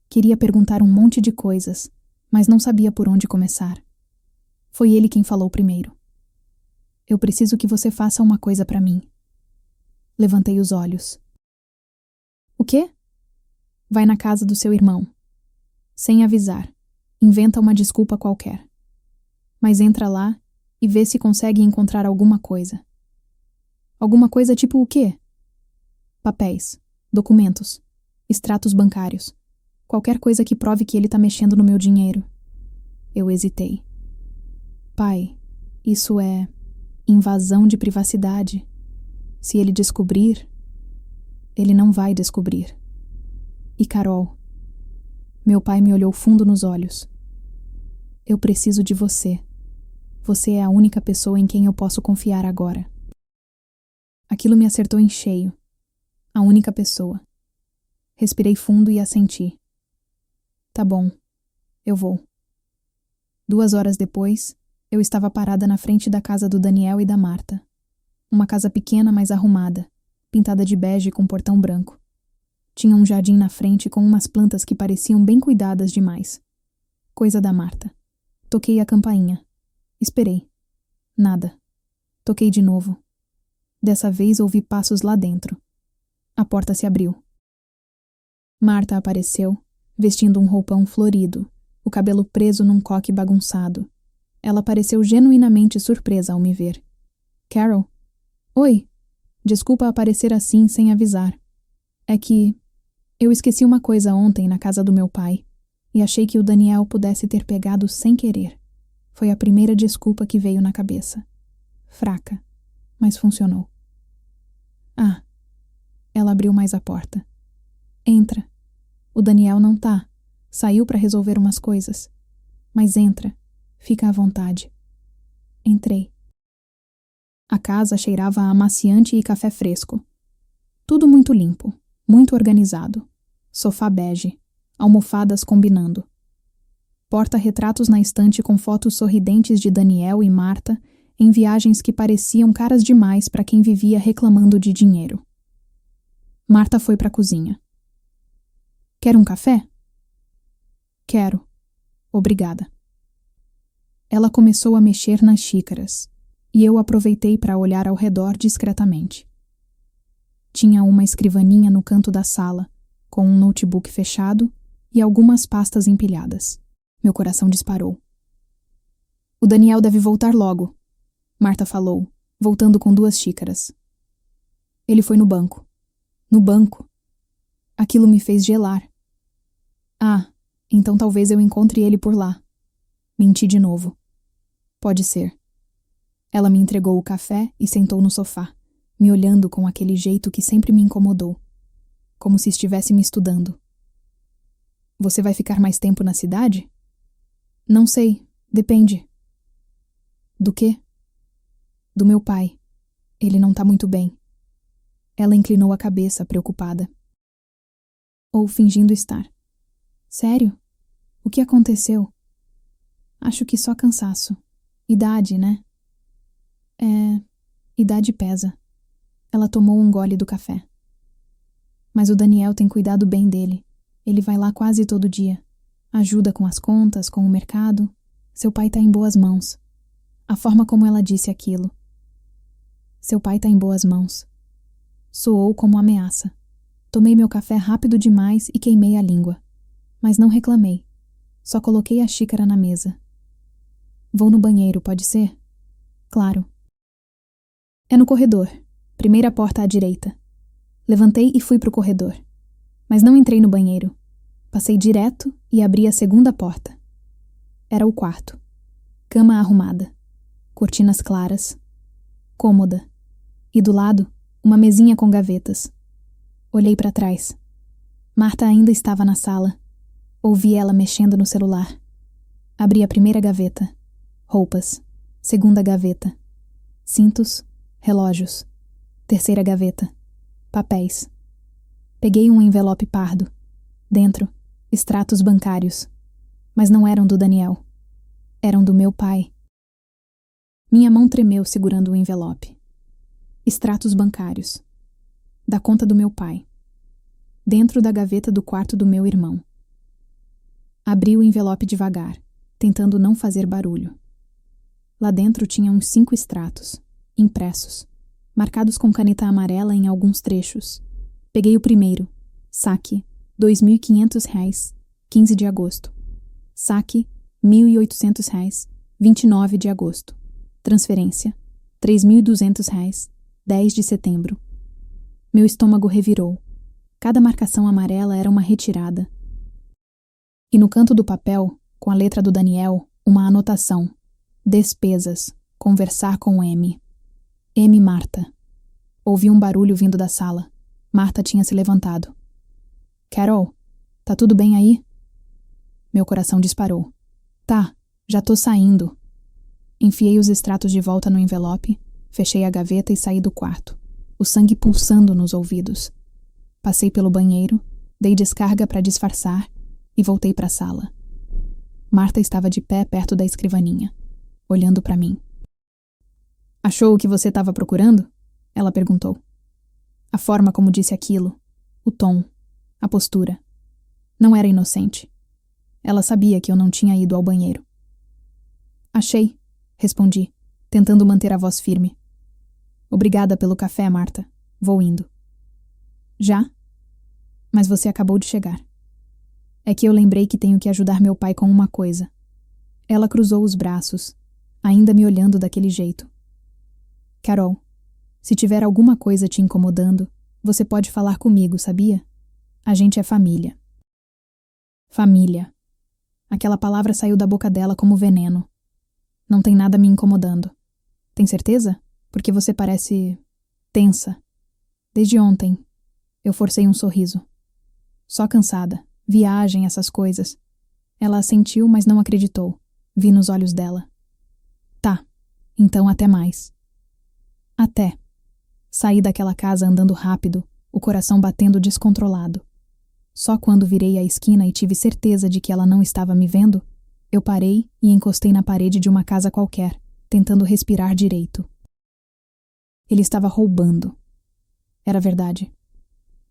Queria perguntar um monte de coisas, mas não sabia por onde começar. Foi ele quem falou primeiro. Eu preciso que você faça uma coisa para mim. Levantei os olhos. O quê? Vai na casa do seu irmão. Sem avisar. Inventa uma desculpa qualquer. Mas entra lá e vê se consegue encontrar alguma coisa. Alguma coisa tipo o quê? Papéis, documentos, extratos bancários. Qualquer coisa que prove que ele está mexendo no meu dinheiro. Eu hesitei. Pai, isso é invasão de privacidade. Se ele descobrir, ele não vai descobrir. E Carol? Meu pai me olhou fundo nos olhos. Eu preciso de você. Você é a única pessoa em quem eu posso confiar agora. Aquilo me acertou em cheio. A única pessoa. Respirei fundo e assenti. Tá bom, eu vou. 2 horas depois, eu estava parada na frente da casa do Daniel e da Marta. Uma casa pequena, mas arrumada, pintada de bege com portão branco. Tinha um jardim na frente com umas plantas que pareciam bem cuidadas demais. Coisa da Marta. Toquei a campainha. Esperei. Nada. Toquei de novo. Dessa vez ouvi passos lá dentro. A porta se abriu. Marta apareceu, vestindo um roupão florido, o cabelo preso num coque bagunçado. Ela pareceu genuinamente surpresa ao me ver. Carol? Oi. Desculpa aparecer assim sem avisar. É que eu esqueci uma coisa ontem na casa do meu pai e achei que o Daniel pudesse ter pegado sem querer. Foi a primeira desculpa que veio na cabeça. Fraca, mas funcionou. Ah. Ela abriu mais a porta. Entra. O Daniel não tá. Saiu para resolver umas coisas. Mas entra. Fica à vontade. Entrei. A casa cheirava a amaciante e café fresco. Tudo muito limpo, muito organizado. Sofá bege, almofadas combinando. Porta-retratos na estante com fotos sorridentes de Daniel e Marta em viagens que pareciam caras demais para quem vivia reclamando de dinheiro. Marta foi para a cozinha. Quer um café? Quero. Obrigada. Ela começou a mexer nas xícaras, e eu aproveitei para olhar ao redor discretamente. Tinha uma escrivaninha no canto da sala, com um notebook fechado e algumas pastas empilhadas. Meu coração disparou. O Daniel deve voltar logo, Marta falou, voltando com 2 xícaras. Ele foi no banco. No banco. Aquilo me fez gelar. Ah, então talvez eu encontre ele por lá. Menti de novo. Pode ser. Ela me entregou o café e sentou no sofá, me olhando com aquele jeito que sempre me incomodou, como se estivesse me estudando. Você vai ficar mais tempo na cidade? Não sei, depende. Do quê? Do meu pai. Ele não tá muito bem. Ela inclinou a cabeça, preocupada. Ou fingindo estar. Sério? O que aconteceu? Acho que só cansaço. Idade, né? Idade pesa. Ela tomou um gole do café. Mas o Daniel tem cuidado bem dele. Ele vai lá quase todo dia. Ajuda com as contas, com o mercado. Seu pai tá em boas mãos. A forma como ela disse aquilo. Seu pai tá em boas mãos. Soou como ameaça. Tomei meu café rápido demais e queimei a língua. Mas não reclamei. Só coloquei a xícara na mesa. Vou no banheiro, pode ser? Claro. É no corredor. Primeira porta à direita. Levantei e fui pro corredor. Mas não entrei no banheiro. Passei direto e abri a segunda porta. Era o quarto. Cama arrumada. Cortinas claras. Cômoda. E do lado, uma mesinha com gavetas. Olhei para trás. Marta ainda estava na sala. Ouvi ela mexendo no celular. Abri a primeira gaveta. Roupas. Segunda gaveta. Cintos. Relógios. Terceira gaveta. Papéis. Peguei um envelope pardo. Dentro, extratos bancários. Mas não eram do Daniel. Eram do meu pai. Minha mão tremeu segurando o envelope. Extratos bancários. Da conta do meu pai. Dentro da gaveta do quarto do meu irmão. Abri o envelope devagar, tentando não fazer barulho. Lá dentro tinha uns 5 extratos, impressos, marcados com caneta amarela em alguns trechos. Peguei o primeiro. Saque, R$ 2.500, 15 de agosto. Saque, R$ 1.800, 29 de agosto. Transferência, R$ 3.200, 10 de setembro. Meu estômago revirou. Cada marcação amarela era uma retirada. E no canto do papel, com a letra do Daniel, uma anotação. Despesas. Conversar com M. M. Marta. Ouvi um barulho vindo da sala. Marta tinha se levantado. Carol, tá tudo bem aí? Meu coração disparou. Tá, já tô saindo. Enfiei os extratos de volta no envelope, fechei a gaveta e saí do quarto, o sangue pulsando nos ouvidos. Passei pelo banheiro, dei descarga para disfarçar e voltei para a sala. Marta estava de pé perto da escrivaninha, olhando para mim. Achou o que você estava procurando? Ela perguntou. A forma como disse aquilo, o tom, a postura. Não era inocente. Ela sabia que eu não tinha ido ao banheiro. Achei, respondi, tentando manter a voz firme. Obrigada pelo café, Marta. Vou indo. Já? Mas você acabou de chegar. É que eu lembrei que tenho que ajudar meu pai com uma coisa. Ela cruzou os braços, ainda me olhando daquele jeito. Carol, se tiver alguma coisa te incomodando, você pode falar comigo, sabia? A gente é família. Família. Aquela palavra saiu da boca dela como veneno. Não tem nada me incomodando. Tem certeza? Porque você parece tensa. Desde ontem. Eu forcei um sorriso. Só cansada. Viagem, essas coisas. Ela assentiu, mas não acreditou. Vi nos olhos dela. Tá. Então até mais. Até. Saí daquela casa andando rápido, o coração batendo descontrolado. Só quando virei a esquina e tive certeza de que ela não estava me vendo, eu parei e encostei na parede de uma casa qualquer, tentando respirar direito. Ele estava roubando. Era verdade.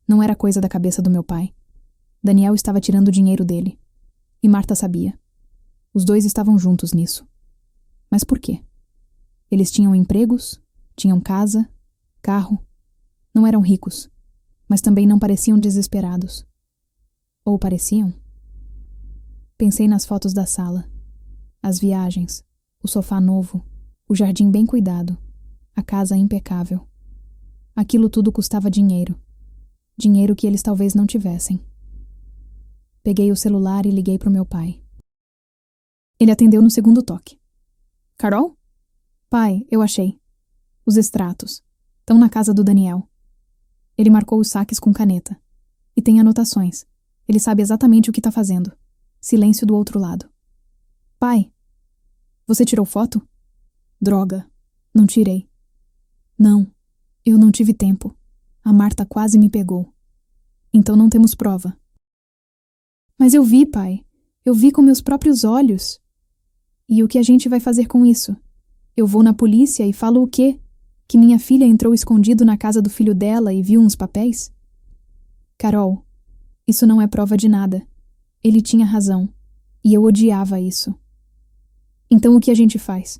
Não era coisa da cabeça do meu pai. Daniel estava tirando o dinheiro dele. E Marta sabia. Os dois estavam juntos nisso. Mas por quê? Eles tinham empregos, tinham casa, carro. Não eram ricos, mas também não pareciam desesperados. Ou pareciam? Pensei nas fotos da sala, as viagens, o sofá novo, o jardim bem cuidado, a casa impecável. Aquilo tudo custava dinheiro. Dinheiro que eles talvez não tivessem. Peguei o celular e liguei pro meu pai. Ele atendeu no segundo toque. Carol? Pai, eu achei. Os extratos. Estão na casa do Daniel. Ele marcou os saques com caneta. E tem anotações. Ele sabe exatamente o que tá fazendo. Silêncio do outro lado. Pai, você tirou foto? Droga, não tirei. Não, eu não tive tempo. A Marta quase me pegou. Então não temos prova. Mas eu vi, pai. Eu vi com meus próprios olhos. E o que a gente vai fazer com isso? Eu vou na polícia e falo o quê? Que minha filha entrou escondido na casa do filho dela e viu uns papéis? Carol, isso não é prova de nada. Ele tinha razão. E eu odiava isso. Então o que a gente faz?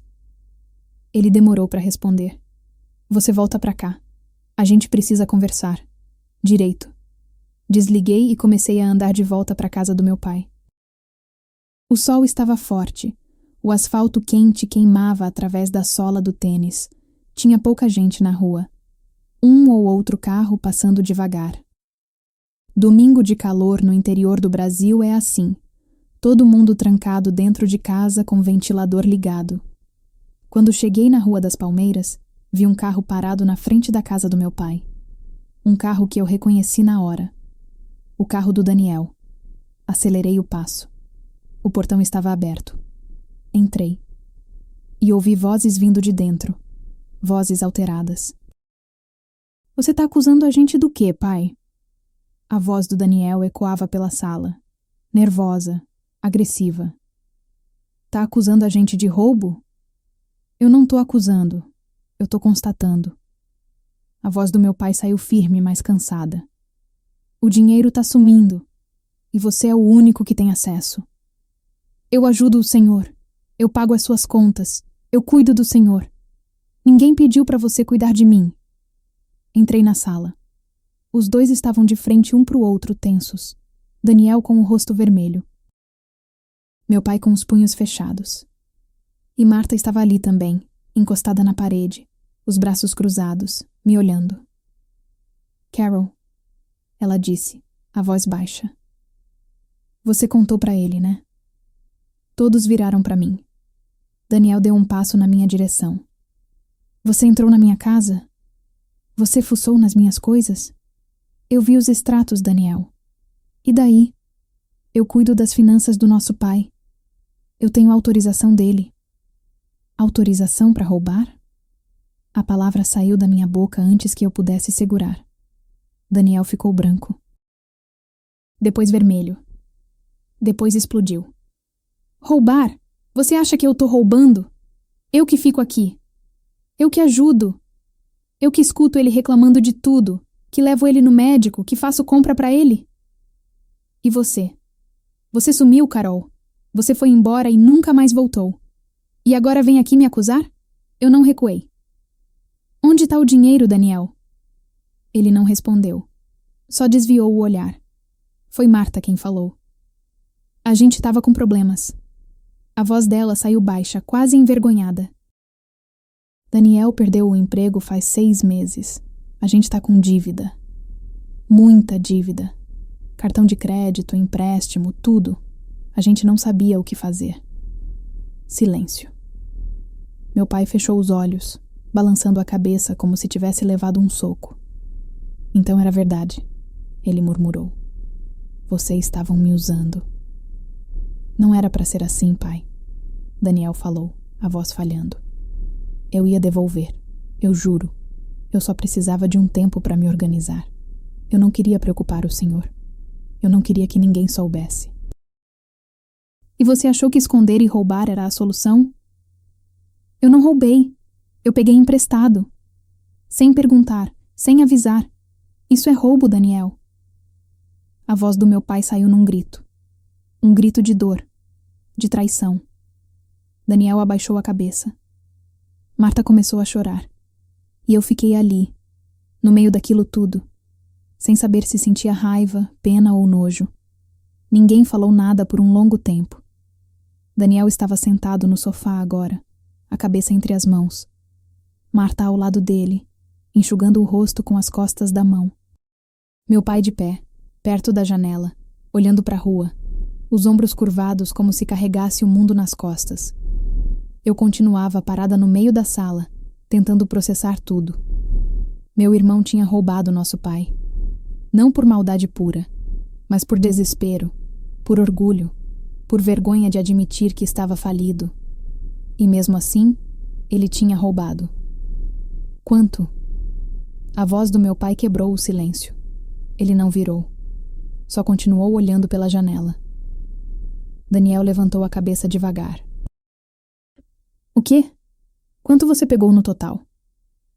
Ele demorou para responder. Você volta pra cá. A gente precisa conversar. Direito. Desliguei e comecei a andar de volta para a casa do meu pai. O sol estava forte. O asfalto quente queimava através da sola do tênis. Tinha pouca gente na rua. Um ou outro carro passando devagar. Domingo de calor no interior do Brasil é assim. Todo mundo trancado dentro de casa com ventilador ligado. Quando cheguei na Rua das Palmeiras, vi um carro parado na frente da casa do meu pai. Um carro que eu reconheci na hora. O carro do Daniel. Acelerei o passo. O portão estava aberto. Entrei. E ouvi vozes vindo de dentro. Vozes alteradas. Você tá acusando a gente do quê, pai? A voz do Daniel ecoava pela sala. Nervosa, agressiva. Tá acusando a gente de roubo? Eu não tô acusando. Eu tô constatando. A voz do meu pai saiu firme, mas cansada. O dinheiro tá sumindo. E você é o único que tem acesso. Eu ajudo o senhor. Eu pago as suas contas. Eu cuido do senhor. Ninguém pediu para você cuidar de mim. Entrei na sala. Os dois estavam de frente um pro outro, tensos. Daniel com o rosto vermelho. Meu pai com os punhos fechados. E Marta estava ali também, encostada na parede, os braços cruzados, me olhando. Carol, ela disse, a voz baixa. Você contou para ele, né? Todos viraram para mim. Daniel deu um passo na minha direção. Você entrou na minha casa? Você fuçou nas minhas coisas? Eu vi os extratos, Daniel. E daí? Eu cuido das finanças do nosso pai. Eu tenho autorização dele. Autorização para roubar? A palavra saiu da minha boca antes que eu pudesse segurar. Daniel ficou branco. Depois vermelho. Depois explodiu. Roubar? Você acha que eu tô roubando? Eu que fico aqui. Eu que ajudo. Eu que escuto ele reclamando de tudo, que levo ele no médico, que faço compra para ele. E você? Você sumiu, Carol. Você foi embora e nunca mais voltou. E agora vem aqui me acusar? Eu não recuei. Onde está o dinheiro, Daniel? Ele não respondeu. Só desviou o olhar. Foi Marta quem falou. A gente estava com problemas. A voz dela saiu baixa, quase envergonhada. Daniel perdeu o emprego faz 6 meses. A gente está com dívida. Muita dívida. Cartão de crédito, empréstimo, tudo. A gente não sabia o que fazer. Silêncio. Meu pai fechou os olhos, balançando a cabeça como se tivesse levado um soco. Então era verdade, ele murmurou. Vocês estavam me usando. Não era para ser assim, pai. Daniel falou, a voz falhando. Eu ia devolver, eu juro. Eu só precisava de um tempo para me organizar. Eu não queria preocupar o senhor. Eu não queria que ninguém soubesse. E você achou que esconder e roubar era a solução? Eu não roubei. Eu peguei emprestado. Sem perguntar, sem avisar. Isso é roubo, Daniel. A voz do meu pai saiu num grito. Um grito de dor, de traição. Daniel abaixou a cabeça. Marta começou a chorar. E eu fiquei ali, no meio daquilo tudo, sem saber se sentia raiva, pena ou nojo. Ninguém falou nada por um longo tempo. Daniel estava sentado no sofá agora, a cabeça entre as mãos. Marta ao lado dele, enxugando o rosto com as costas da mão. Meu pai de pé, perto da janela, olhando para a rua, os ombros curvados como se carregasse o mundo nas costas. Eu continuava parada no meio da sala, tentando processar tudo. Meu irmão tinha roubado nosso pai. Não por maldade pura, mas por desespero, por orgulho, por vergonha de admitir que estava falido. E mesmo assim, ele tinha roubado. Quanto? A voz do meu pai quebrou o silêncio. Ele não virou. Só continuou olhando pela janela. Daniel levantou a cabeça devagar. O quê? Quanto você pegou no total?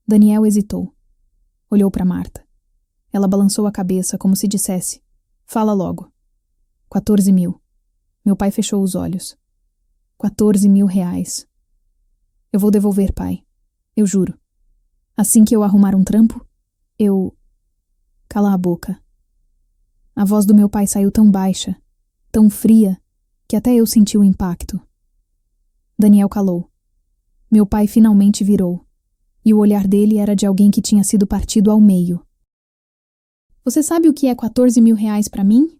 Daniel hesitou. Olhou para Marta. Ela balançou a cabeça como se dissesse: Fala logo. 14 mil. Meu pai fechou os olhos. 14 mil reais. Eu vou devolver, pai. Eu juro. Assim que eu arrumar um trampo, Eu... Cala a boca. A voz do meu pai saiu tão baixa, tão fria, que até eu senti o impacto. Daniel calou. Meu pai finalmente virou, e o olhar dele era de alguém que tinha sido partido ao meio. Você sabe o que é 14 mil reais para mim?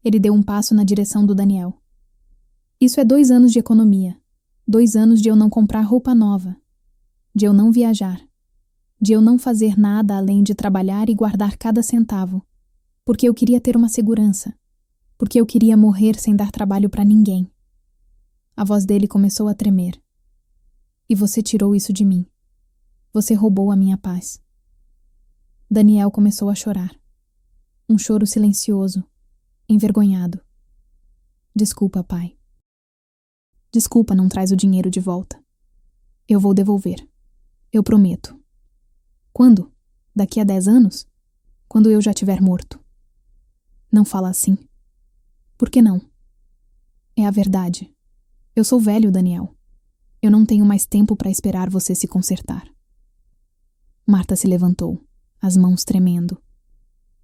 Ele deu um passo na direção do Daniel. Isso é 2 anos de economia. 2 anos de eu não comprar roupa nova. De eu não viajar. De eu não fazer nada além de trabalhar e guardar cada centavo. Porque eu queria ter uma segurança. Porque eu queria morrer sem dar trabalho para ninguém. A voz dele começou a tremer. E você tirou isso de mim. Você roubou a minha paz. Daniel começou a chorar. Um choro silencioso, envergonhado. Desculpa, pai. Desculpa não traz o dinheiro de volta. Eu vou devolver. Eu prometo. Quando? Daqui a 10 anos? Quando eu já estiver morto. Não fala assim. Por que não? É a verdade. Eu sou velho, Daniel. Eu não tenho mais tempo para esperar você se consertar. Marta se levantou, as mãos tremendo.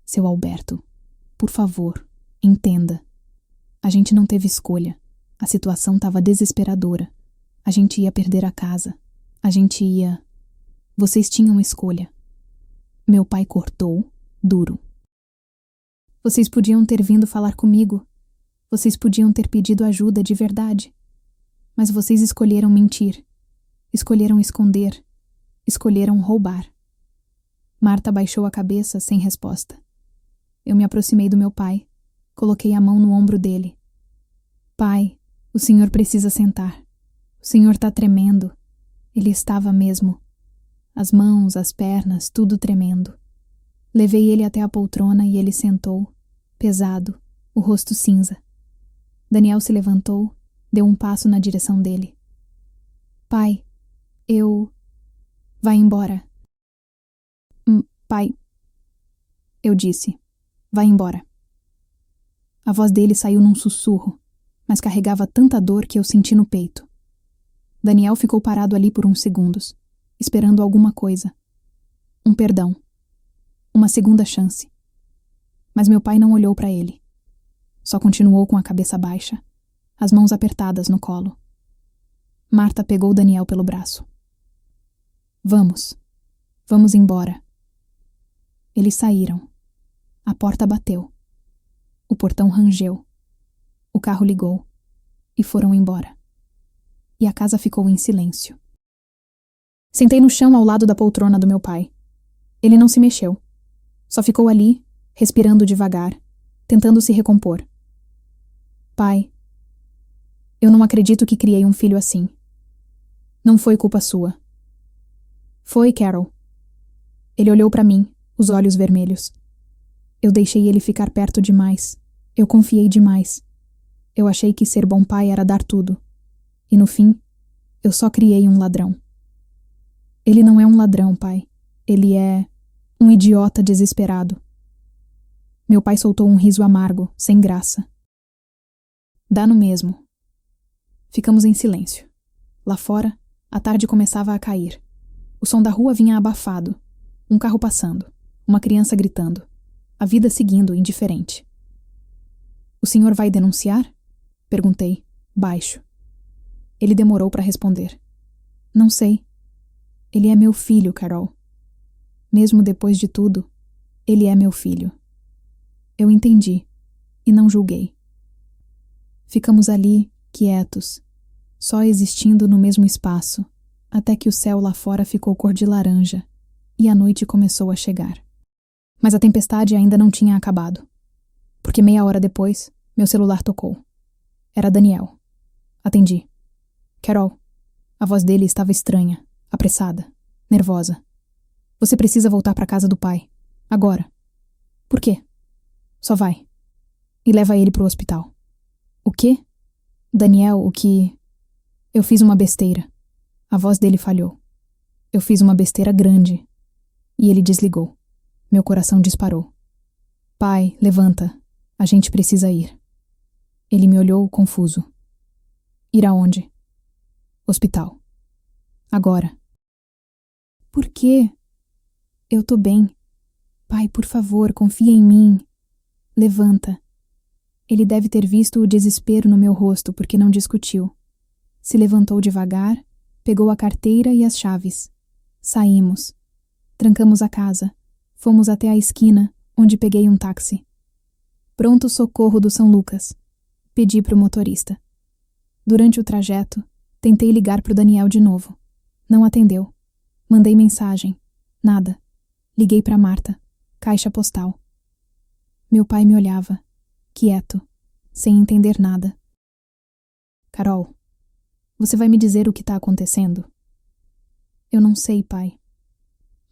Seu Alberto, por favor, entenda. A gente não teve escolha. A situação estava desesperadora. A gente ia perder a casa. A gente ia... Vocês tinham escolha. Meu pai cortou, duro. Vocês podiam ter vindo falar comigo. Vocês podiam ter pedido ajuda de verdade. Mas vocês escolheram mentir. Escolheram esconder. Escolheram roubar. Marta baixou a cabeça sem resposta. Eu me aproximei do meu pai. Coloquei a mão no ombro dele. Pai, o senhor precisa sentar. O senhor está tremendo. Ele estava mesmo. As mãos, as pernas, tudo tremendo. Levei ele até a poltrona e ele sentou, pesado, o rosto cinza. Daniel se levantou, deu um passo na direção dele. Pai, eu... Vai embora. Pai... Eu disse. Vai embora. A voz dele saiu num sussurro, mas carregava tanta dor que eu senti no peito. Daniel ficou parado ali por uns segundos, esperando alguma coisa. Um perdão. Uma segunda chance. Mas meu pai não olhou para ele. Só continuou com a cabeça baixa, as mãos apertadas no colo. Marta pegou Daniel pelo braço. Vamos. Vamos embora. Eles saíram. A porta bateu. O portão rangeu. O carro ligou. E foram embora. E a casa ficou em silêncio. Sentei no chão ao lado da poltrona do meu pai. Ele não se mexeu. Só ficou ali, respirando devagar, tentando se recompor. Pai, eu não acredito que criei um filho assim. Não foi culpa sua. Foi, Carol. Ele olhou para mim, os olhos vermelhos. Eu deixei ele ficar perto demais. Eu confiei demais. Eu achei que ser bom pai era dar tudo. E no fim, eu só criei um ladrão. Ele não é um ladrão, pai. Ele é um idiota desesperado. Meu pai soltou um riso amargo, sem graça. Dá no mesmo. Ficamos em silêncio. Lá fora, a tarde começava a cair. O som da rua vinha abafado. Um carro passando. Uma criança gritando. A vida seguindo, indiferente. O senhor vai denunciar? Perguntei, baixo. Ele demorou para responder. Não sei. Ele é meu filho, Carol. Mesmo depois de tudo, ele é meu filho. Eu entendi e não julguei. Ficamos ali, quietos, só existindo no mesmo espaço, até que o céu lá fora ficou cor de laranja e a noite começou a chegar. Mas a tempestade ainda não tinha acabado, porque meia hora depois, meu celular tocou. Era Daniel. Atendi. Carol. A voz dele estava estranha, apressada, nervosa. Você precisa voltar para casa do pai. Agora. Por quê? Só vai. E leva ele pro hospital. O quê? Daniel, o que... Eu fiz uma besteira. A voz dele falhou. Eu fiz uma besteira grande. E ele desligou. Meu coração disparou. Pai, levanta. A gente precisa ir. Ele me olhou confuso. Ir aonde? Hospital. Agora. Por quê? Eu tô bem. Pai, por favor, confia em mim. Levanta. Ele deve ter visto o desespero no meu rosto porque não discutiu. Se levantou devagar, pegou a carteira e as chaves. Saímos. Trancamos a casa. Fomos até a esquina, onde peguei um táxi. Pronto socorro do São Lucas. Pedi para o motorista. Durante o trajeto, tentei ligar para o Daniel de novo. Não atendeu. Mandei mensagem. Nada. Liguei para Marta. Caixa postal. Meu pai me olhava, quieto, sem entender nada. Carol, você vai me dizer o que está acontecendo? Eu não sei, pai.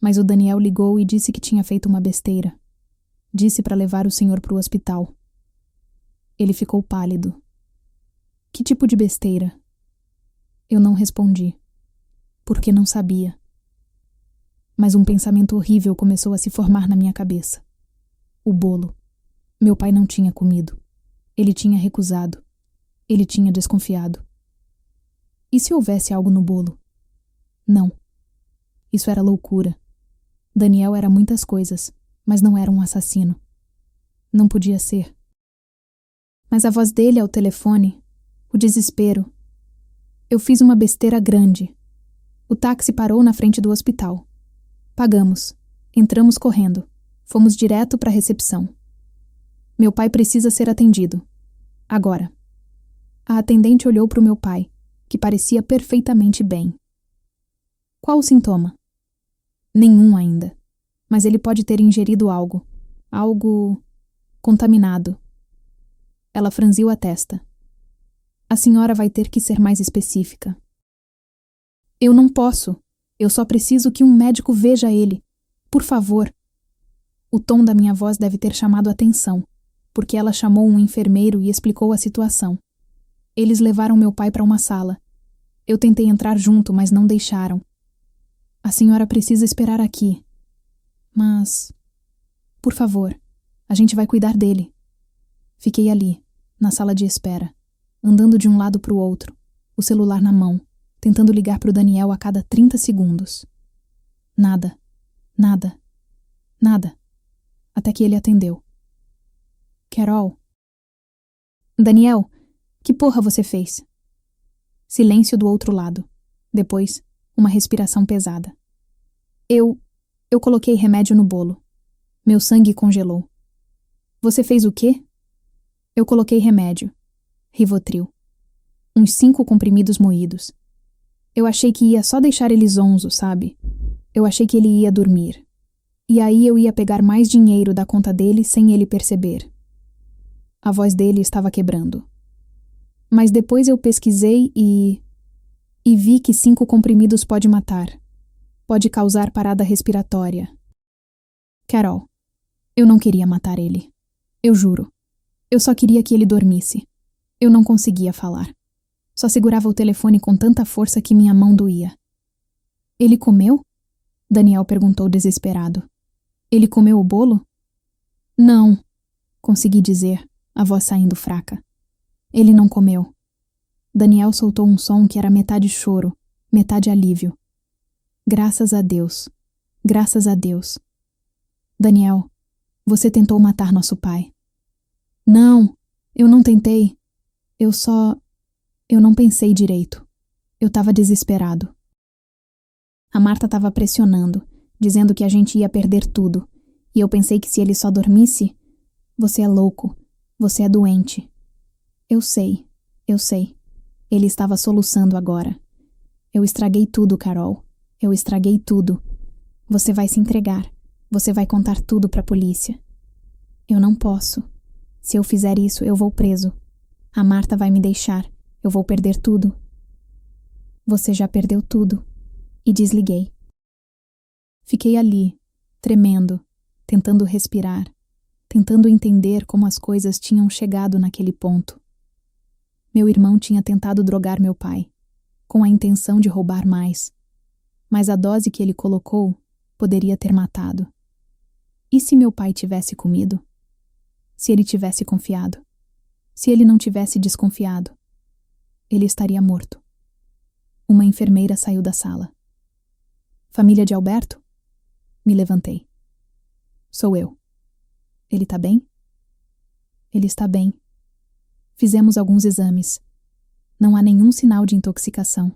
Mas o Daniel ligou e disse que tinha feito uma besteira. Disse para levar o senhor para o hospital. Ele ficou pálido. Que tipo de besteira? Eu não respondi, porque não sabia. Mas um pensamento horrível começou a se formar na minha cabeça. O bolo. Meu pai não tinha comido. Ele tinha recusado. Ele tinha desconfiado. E se houvesse algo no bolo? Não. Isso era loucura. Daniel era muitas coisas, mas não era um assassino. Não podia ser. Mas a voz dele ao telefone, o desespero. Eu fiz uma besteira grande. O táxi parou na frente do hospital. Pagamos. Entramos correndo. Fomos direto para a recepção. Meu pai precisa ser atendido. Agora. A atendente olhou para o meu pai, que parecia perfeitamente bem. Qual o sintoma? Nenhum ainda. Mas ele pode ter ingerido algo. Algo contaminado. Ela franziu a testa. A senhora vai ter que ser mais específica. Eu não posso. Eu só preciso que um médico veja ele. Por favor. O tom da minha voz deve ter chamado atenção, porque ela chamou um enfermeiro e explicou a situação. Eles levaram meu pai para uma sala. Eu tentei entrar junto, mas não deixaram. A senhora precisa esperar aqui. Mas... Por favor, a gente vai cuidar dele. Fiquei ali, na sala de espera, andando de um lado para o outro, o celular na mão, tentando ligar para o Daniel a cada 30 segundos. Nada. Nada. Nada. Até que ele atendeu. Carol. Daniel, que porra você fez? Silêncio do outro lado. Depois, uma respiração pesada. Eu coloquei remédio no bolo. Meu sangue congelou. Você fez o quê? Eu coloquei remédio. Rivotril. Uns 5 comprimidos moídos. Eu achei que ia só deixar ele zonzo, sabe? Eu achei que ele ia dormir. E aí eu ia pegar mais dinheiro da conta dele sem ele perceber. A voz dele estava quebrando. Mas depois eu pesquisei e vi que 5 comprimidos pode matar. Pode causar parada respiratória. Carol, eu não queria matar ele. Eu juro. Eu só queria que ele dormisse. Eu não conseguia falar. Só segurava o telefone com tanta força que minha mão doía. Ele comeu? Daniel perguntou desesperado. Ele comeu o bolo? Não, consegui dizer, a voz saindo fraca. Ele não comeu. Daniel soltou um som que era metade choro, metade alívio. Graças a Deus. Graças a Deus. Daniel, você tentou matar nosso pai. Não, eu não tentei. Eu não pensei direito. Eu estava desesperado. A Marta estava pressionando, dizendo que a gente ia perder tudo, e eu pensei que se ele só dormisse... Você é louco. Você é doente. Eu sei. Ele estava soluçando agora. Eu estraguei tudo, Carol. Eu estraguei tudo. Você vai se entregar. Você vai contar tudo para a polícia. Eu não posso. Se eu fizer isso, eu vou preso. A Marta vai me deixar. Eu vou perder tudo. Você já perdeu tudo. E desliguei. Fiquei ali, tremendo, tentando respirar, tentando entender como as coisas tinham chegado naquele ponto. Meu irmão tinha tentado drogar meu pai, com a intenção de roubar mais. Mas a dose que ele colocou poderia ter matado. E se meu pai tivesse comido? Se ele tivesse confiado? Se ele não tivesse desconfiado? Ele estaria morto. Uma enfermeira saiu da sala. Família de Alberto? Me levantei. Sou eu. Ele tá bem? Ele está bem. Fizemos alguns exames. Não há nenhum sinal de intoxicação.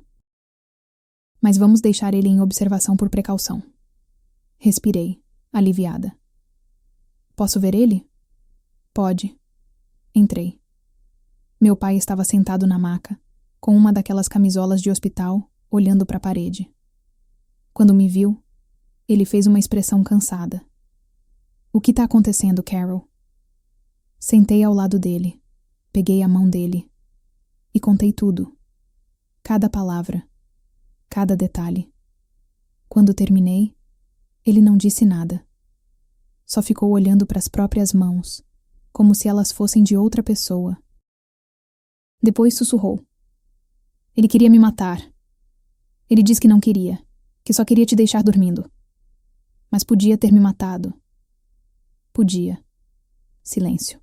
Mas vamos deixar ele em observação por precaução. Respirei, aliviada. Posso ver ele? Pode. Entrei. Meu pai estava sentado na maca, com uma daquelas camisolas de hospital, olhando para a parede. Quando me viu, ele fez uma expressão cansada. O que está acontecendo, Carol? Sentei ao lado dele, peguei a mão dele e contei tudo. Cada palavra, cada detalhe. Quando terminei, ele não disse nada. Só ficou olhando para as próprias mãos, como se elas fossem de outra pessoa. Depois sussurrou. Ele queria me matar. Ele disse que não queria, que só queria te deixar dormindo. Mas podia ter me matado. Podia. Silêncio.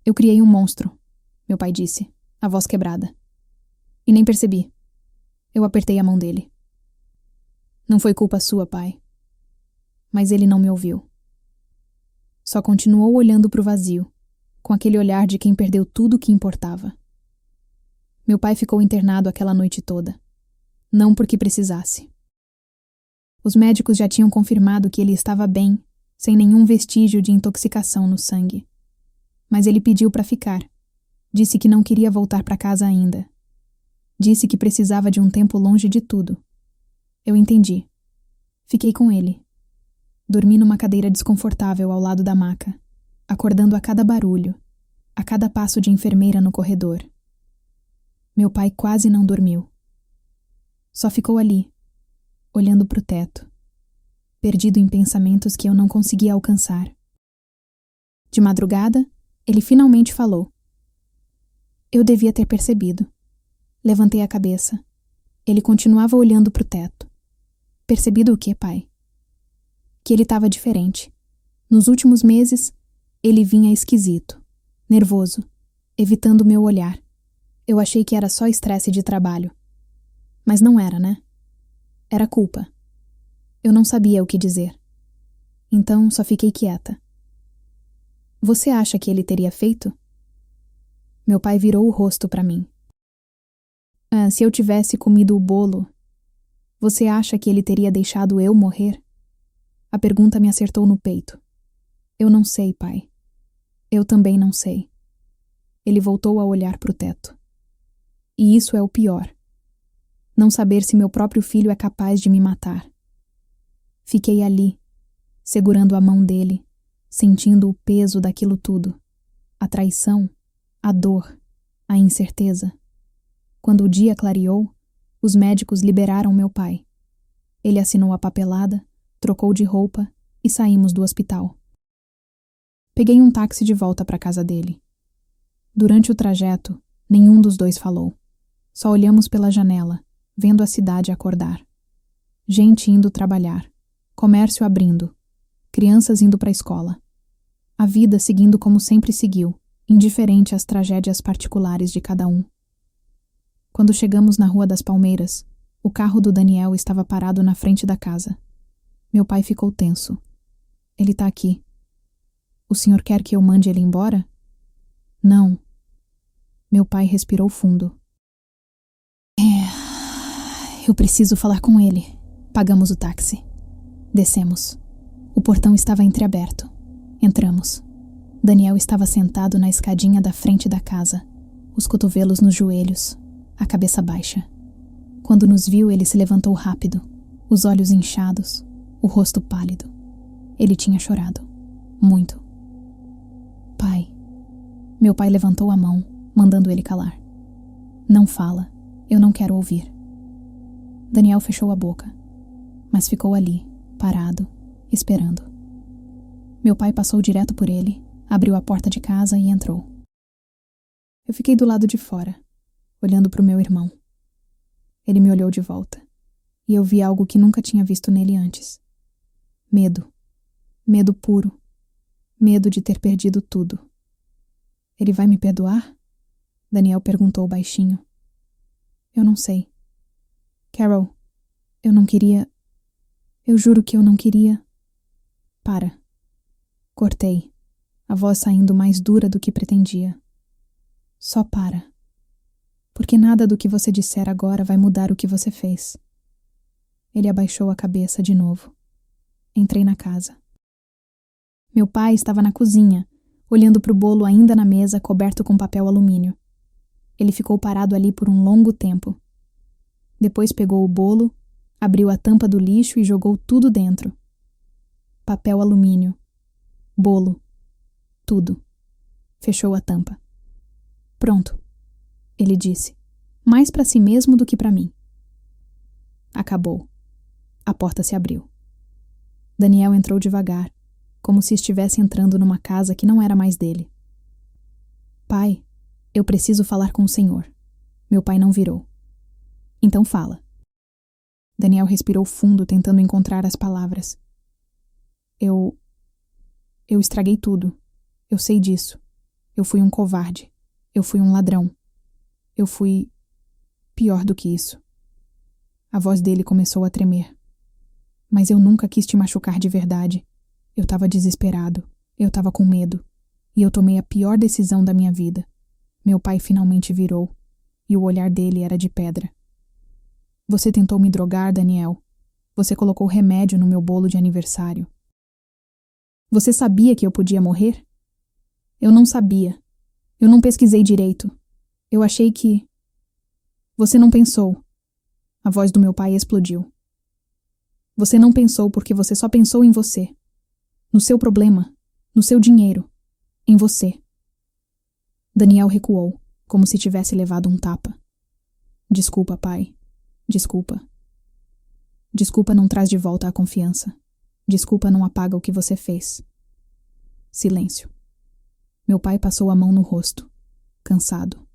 Eu criei um monstro, meu pai disse, a voz quebrada. E nem percebi. Eu apertei a mão dele. Não foi culpa sua, pai. Mas ele não me ouviu. Só continuou olhando para o vazio, com aquele olhar de quem perdeu tudo o que importava. Meu pai ficou internado aquela noite toda. Não porque precisasse. Os médicos já tinham confirmado que ele estava bem, sem nenhum vestígio de intoxicação no sangue. Mas ele pediu para ficar. Disse que não queria voltar para casa ainda. Disse que precisava de um tempo longe de tudo. Eu entendi. Fiquei com ele. Dormi numa cadeira desconfortável ao lado da maca, acordando a cada barulho, a cada passo de enfermeira no corredor. Meu pai quase não dormiu. Só ficou ali, olhando para o teto, perdido em pensamentos que eu não conseguia alcançar. De madrugada, ele finalmente falou. Eu devia ter percebido. Levantei a cabeça. Ele continuava olhando para o teto. Percebido o quê, pai? Que ele estava diferente. Nos últimos meses, ele vinha esquisito, nervoso, evitando meu olhar. Eu achei que era só estresse de trabalho. Mas não era, né? Era culpa. Eu não sabia o que dizer. Então só fiquei quieta. Você acha que ele teria feito? Meu pai virou o rosto para mim. Se eu tivesse comido o bolo, você acha que ele teria deixado eu morrer? A pergunta me acertou no peito. Eu não sei, pai. Eu também não sei. Ele voltou a olhar para o teto. E isso é o pior. Não saber se meu próprio filho é capaz de me matar. Fiquei ali, segurando a mão dele, sentindo o peso daquilo tudo. A traição, a dor, a incerteza. Quando o dia clareou, os médicos liberaram meu pai. Ele assinou a papelada, trocou de roupa e saímos do hospital. Peguei um táxi de volta para a casa dele. Durante o trajeto, nenhum dos dois falou. Só olhamos pela janela, vendo a cidade acordar. Gente indo trabalhar, comércio abrindo, crianças indo para a escola. A vida seguindo como sempre seguiu, indiferente às tragédias particulares de cada um. Quando chegamos na Rua das Palmeiras, o carro do Daniel estava parado na frente da casa. Meu pai ficou tenso. Ele tá aqui. O senhor quer que eu mande ele embora? Não. Meu pai respirou fundo. Eu preciso falar com ele. Pagamos o táxi. Descemos. O portão estava entreaberto. Entramos. Daniel estava sentado na escadinha da frente da casa, os cotovelos nos joelhos, a cabeça baixa. Quando nos viu, ele se levantou rápido, os olhos inchados, o rosto pálido. Ele tinha chorado. Muito. Pai. Meu pai levantou a mão, mandando ele calar. Não fala. Eu não quero ouvir. Daniel fechou a boca, mas ficou ali, parado, esperando. Meu pai passou direto por ele, abriu a porta de casa e entrou. Eu fiquei do lado de fora, olhando para o meu irmão. Ele me olhou de volta, e eu vi algo que nunca tinha visto nele antes. Medo. Medo puro. Medo de ter perdido tudo. Ele vai me perdoar? Daniel perguntou baixinho. Eu não sei. Carol, eu não queria... Eu juro que eu não queria... Para. Cortei, a voz saindo mais dura do que pretendia. Só para. Porque nada do que você disser agora vai mudar o que você fez. Ele abaixou a cabeça de novo. Entrei na casa. Meu pai estava na cozinha, olhando para o bolo ainda na mesa, coberto com papel alumínio. Ele ficou parado ali por um longo tempo. Depois pegou o bolo, abriu a tampa do lixo e jogou tudo dentro. Papel alumínio. Bolo. Tudo. Fechou a tampa. Pronto, ele disse, mais para si mesmo do que para mim. Acabou. A porta se abriu. Daniel entrou devagar, como se estivesse entrando numa casa que não era mais dele. Pai, eu preciso falar com o senhor. Meu pai não virou. Então fala. Daniel respirou fundo, tentando encontrar as palavras. Eu estraguei tudo. Eu sei disso. Eu fui um covarde. Eu fui um ladrão. Eu fui pior do que isso. A voz dele começou a tremer. Mas eu nunca quis te machucar de verdade. Eu estava desesperado. Eu estava com medo. E eu tomei a pior decisão da minha vida. Meu pai finalmente virou. E o olhar dele era de pedra. Você tentou me drogar, Daniel. Você colocou remédio no meu bolo de aniversário. Você sabia que eu podia morrer? Eu não sabia. Eu não pesquisei direito. Eu achei que... Você não pensou. A voz do meu pai explodiu. Você não pensou porque você só pensou em você. No seu problema. No seu dinheiro. Em você. Daniel recuou, como se tivesse levado um tapa. Desculpa, pai. Desculpa. Desculpa não traz de volta a confiança. Desculpa não apaga o que você fez. Silêncio. Meu pai passou a mão no rosto, cansado.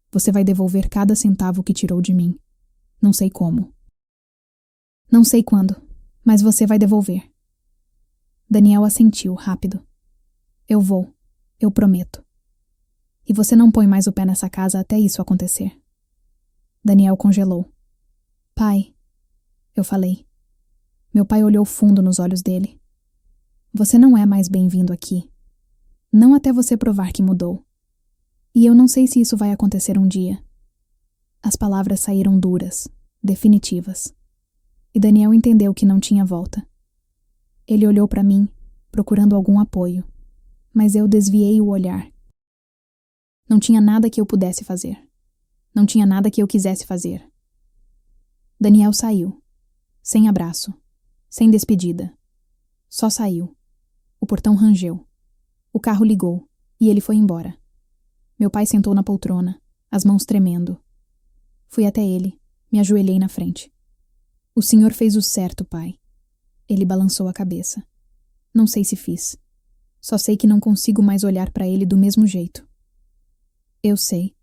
Você vai devolver cada centavo que tirou de mim. Não sei como. Não sei quando, mas você vai devolver. Daniel assentiu, rápido. Eu vou. Eu prometo. E você não põe mais o pé nessa casa até isso acontecer. Daniel congelou. Pai, eu falei. Meu pai olhou fundo nos olhos dele. Você não é mais bem-vindo aqui. Não até você provar que mudou. E eu não sei se isso vai acontecer um dia. As palavras saíram duras, definitivas. E Daniel entendeu que não tinha volta. Ele olhou para mim, procurando algum apoio, mas eu desviei o olhar. Não tinha nada que eu pudesse fazer. Não tinha nada que eu quisesse fazer. Daniel saiu, sem abraço, sem despedida. Só saiu. O portão rangeu. O carro ligou, e ele foi embora. Meu pai sentou na poltrona, as mãos tremendo. Fui até ele, me ajoelhei na frente. O senhor fez o certo, pai. Ele balançou a cabeça. Não sei se fiz. Só sei que não consigo mais olhar para ele do mesmo jeito. Eu sei.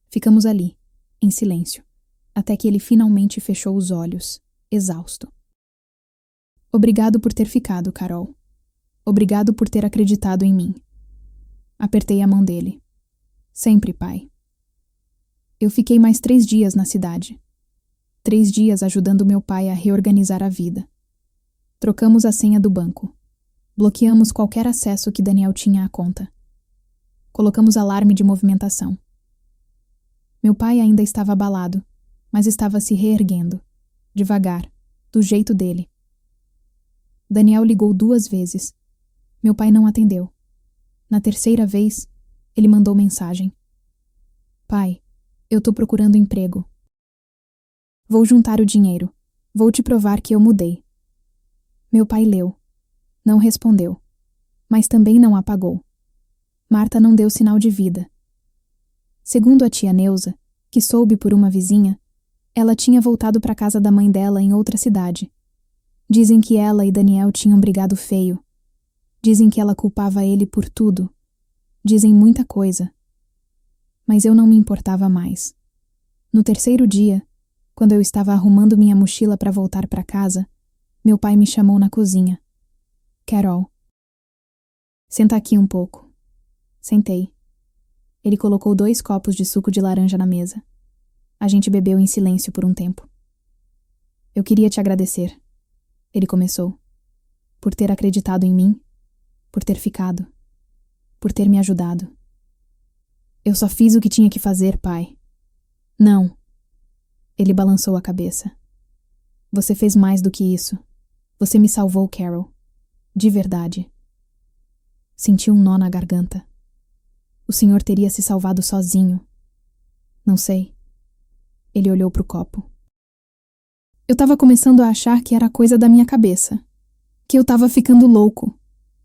Ficamos ali, em silêncio, até que ele finalmente fechou os olhos, exausto. Obrigado por ter ficado, Carol. Obrigado por ter acreditado em mim. Apertei a mão dele. Sempre, pai. Eu fiquei mais 3 dias na cidade. 3 dias ajudando meu pai a reorganizar a vida. Trocamos a senha do banco. Bloqueamos qualquer acesso que Daniel tinha à conta. Colocamos alarme de movimentação. Meu pai ainda estava abalado, mas estava se reerguendo, devagar, do jeito dele. Daniel ligou 2 vezes. Meu pai não atendeu. Na 3ª vez, ele mandou mensagem. Pai, eu tô procurando emprego. Vou juntar o dinheiro. Vou te provar que eu mudei. Meu pai leu. Não respondeu. Mas também não apagou. Marta não deu sinal de vida. Segundo a tia Neuza, que soube por uma vizinha, ela tinha voltado para casa da mãe dela em outra cidade. Dizem que ela e Daniel tinham brigado feio. Dizem que ela culpava ele por tudo. Dizem muita coisa. Mas eu não me importava mais. No 3º dia, quando eu estava arrumando minha mochila para voltar para casa, meu pai me chamou na cozinha. Carol. Senta aqui um pouco. Sentei. Ele colocou 2 copos de suco de laranja na mesa. A gente bebeu em silêncio por um tempo. Eu queria te agradecer. Ele começou. por ter acreditado em mim, por ter ficado, por ter me ajudado. Eu só fiz o que tinha que fazer, pai. Não. Ele balançou a cabeça. Você fez mais do que isso. Você me salvou, Carol. De verdade. Senti um nó na garganta. O senhor teria se salvado sozinho. Não sei. Ele olhou para o copo. Eu estava começando a achar que era coisa da minha cabeça. Que eu estava ficando louco.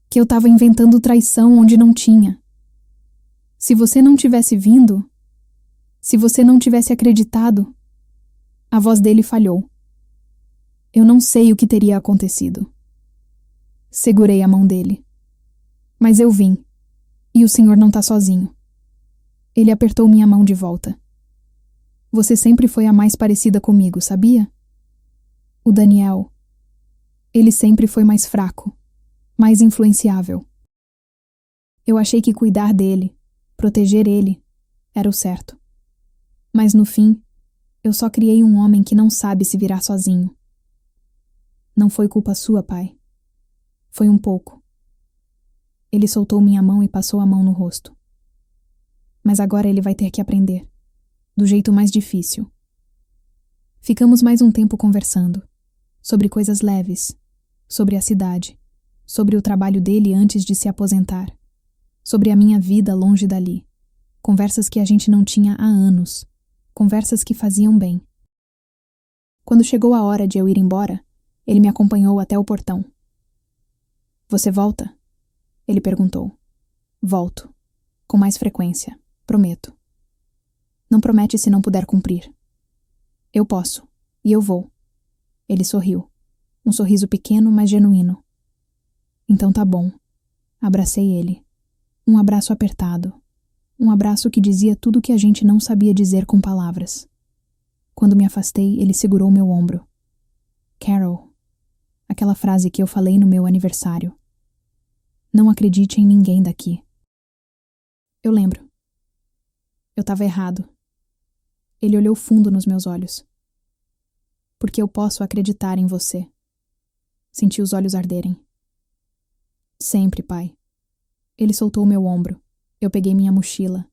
Que eu estava inventando traição onde não tinha. Se você não tivesse vindo, se você não tivesse acreditado, a voz dele falhou. Eu não sei o que teria acontecido. Segurei a mão dele. Mas eu vim, e o senhor não está sozinho. Ele apertou minha mão de volta. Você sempre foi a mais parecida comigo, sabia? O Daniel, ele sempre foi mais fraco, mais influenciável. Eu achei que cuidar dele, proteger ele, era o certo. Mas no fim, eu só criei um homem que não sabe se virar sozinho. Não foi culpa sua, pai. Foi um pouco. Ele soltou minha mão e passou a mão no rosto. Mas agora ele vai ter que aprender. Do jeito mais difícil. Ficamos mais um tempo conversando. Sobre coisas leves. Sobre a cidade. Sobre o trabalho dele antes de se aposentar. Sobre a minha vida longe dali. Conversas que a gente não tinha há anos. Conversas que faziam bem. Quando chegou a hora de eu ir embora, ele me acompanhou até o portão. Você volta? Ele perguntou. Volto. Com mais frequência. Prometo. Não promete se não puder cumprir. Eu posso. E eu vou. Ele sorriu. Um sorriso pequeno, mas genuíno. Então tá bom. Abracei ele. Um abraço apertado. Um abraço que dizia tudo o que a gente não sabia dizer com palavras. Quando me afastei, ele segurou meu ombro. Carol. Aquela frase que eu falei no meu aniversário. Não acredite em ninguém daqui. Eu lembro. Eu estava errado. Ele olhou fundo nos meus olhos. Porque eu posso acreditar em você. Senti os olhos arderem. Sempre, pai. Ele soltou meu ombro. Eu peguei minha mochila.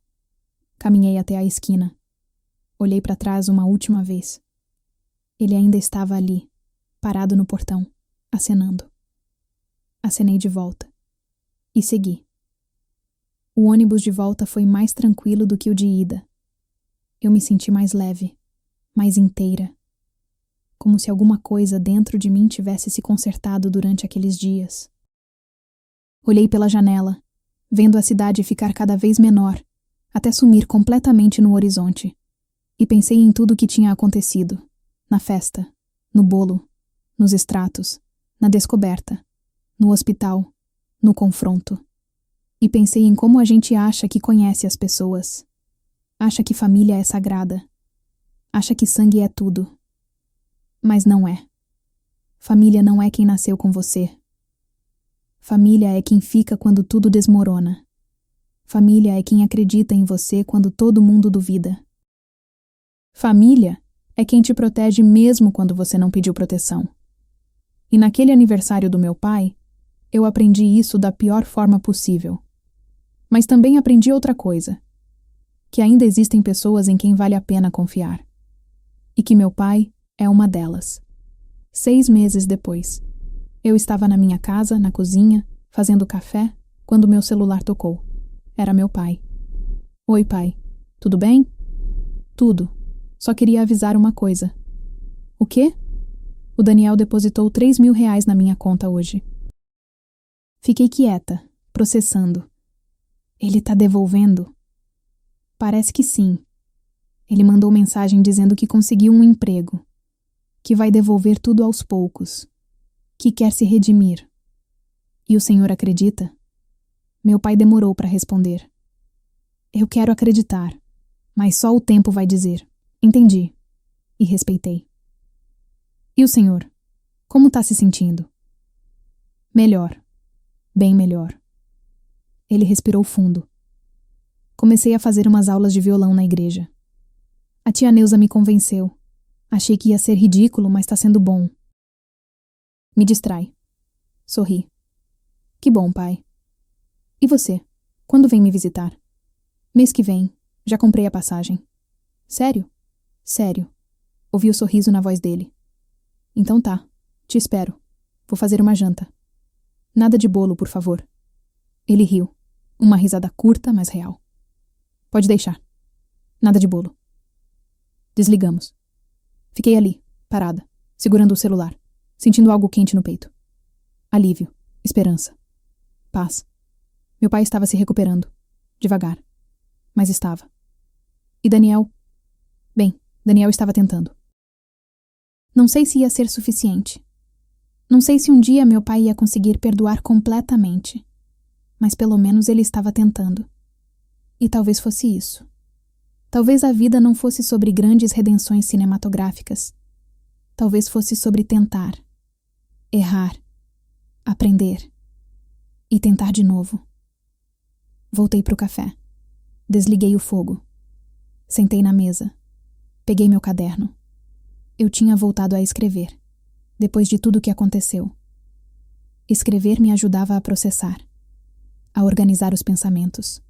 Caminhei até a esquina. Olhei para trás uma última vez. Ele ainda estava ali, parado no portão, acenando. Acenei de volta. E segui. O ônibus de volta foi mais tranquilo do que o de ida. Eu me senti mais leve, mais inteira. Como se alguma coisa dentro de mim tivesse se consertado durante aqueles dias. Olhei pela janela, vendo a cidade ficar cada vez menor, até sumir completamente no horizonte. E pensei em tudo o que tinha acontecido. Na festa, no bolo, nos extratos, na descoberta, no hospital, no confronto. E pensei em como a gente acha que conhece as pessoas. Acha que família é sagrada. Acha que sangue é tudo. Mas não é. Família não é quem nasceu com você. Família é quem fica quando tudo desmorona. Família é quem acredita em você quando todo mundo duvida. Família é quem te protege mesmo quando você não pediu proteção. E naquele aniversário do meu pai, eu aprendi isso da pior forma possível. Mas também aprendi outra coisa. Que ainda existem pessoas em quem vale a pena confiar. E que meu pai é uma delas. 6 meses depois, eu estava na minha casa, na cozinha, fazendo café, quando meu celular tocou. Era meu pai. Oi, pai. Tudo bem? Tudo. Só queria avisar uma coisa. O quê? O Daniel depositou R$3.000 na minha conta hoje. Fiquei quieta, processando. Ele tá devolvendo? Parece que sim. Ele mandou mensagem dizendo que conseguiu um emprego. Que vai devolver tudo aos poucos. Que quer se redimir. E o senhor acredita? Meu pai demorou para responder. Eu quero acreditar, mas só o tempo vai dizer. Entendi. E respeitei. E o senhor? Como tá se sentindo? Melhor. Bem melhor. Ele respirou fundo. Comecei a fazer umas aulas de violão na igreja. A tia Neuza me convenceu. Achei que ia ser ridículo, mas tá sendo bom. Me distrai. Sorri. Que bom, pai. E você? Quando vem me visitar? Mês que vem. Já comprei a passagem. Sério? Sério. Ouvi o sorriso na voz dele. Então tá. Te espero. Vou fazer uma janta. Nada de bolo, por favor. Ele riu. Uma risada curta, mas real. Pode deixar. Nada de bolo. Desligamos. Fiquei ali, parada, segurando o celular, sentindo algo quente no peito. Alívio, esperança, paz. Meu pai estava se recuperando, devagar, mas estava. E Daniel? Bem, Daniel estava tentando. Não sei se ia ser suficiente. Não sei se um dia meu pai ia conseguir perdoar completamente, mas pelo menos ele estava tentando. E talvez fosse isso. Talvez a vida não fosse sobre grandes redenções cinematográficas. Talvez fosse sobre tentar, errar, aprender e tentar de novo. Voltei para o café. Desliguei o fogo. Sentei na mesa. Peguei meu caderno. Eu tinha voltado a escrever, depois de tudo o que aconteceu. Escrever me ajudava a processar, a organizar os pensamentos.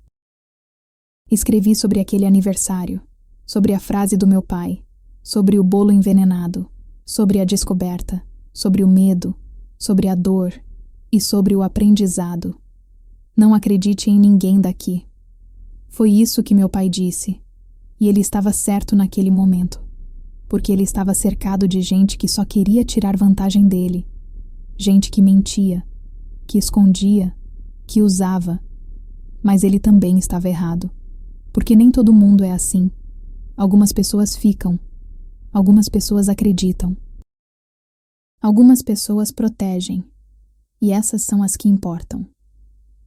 Escrevi sobre aquele aniversário, sobre a frase do meu pai, sobre o bolo envenenado, sobre a descoberta, sobre o medo, sobre a dor e sobre o aprendizado. Não acredite em ninguém daqui. Foi isso que meu pai disse, e ele estava certo naquele momento, porque ele estava cercado de gente que só queria tirar vantagem dele, gente que mentia, que escondia, que usava, mas ele também estava errado. Porque nem todo mundo é assim. Algumas pessoas ficam. Algumas pessoas acreditam. Algumas pessoas protegem. E essas são as que importam.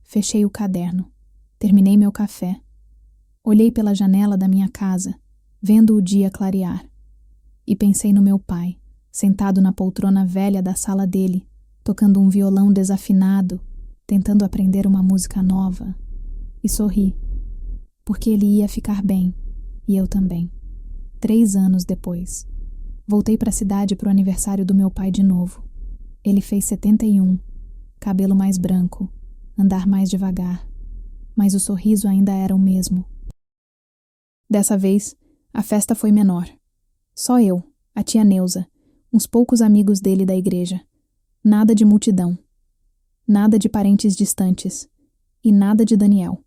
Fechei o caderno. Terminei meu café. Olhei pela janela da minha casa, vendo o dia clarear. E pensei no meu pai, sentado na poltrona velha da sala dele, tocando um violão desafinado, tentando aprender uma música nova. E sorri. Porque ele ia ficar bem, e eu também. 3 anos depois. Voltei para a cidade para o aniversário do meu pai de novo. Ele fez 71, cabelo mais branco, andar mais devagar, mas o sorriso ainda era o mesmo. Dessa vez, a festa foi menor. Só eu, a tia Neuza, uns poucos amigos dele da igreja. Nada de multidão. Nada de parentes distantes. E nada de Daniel.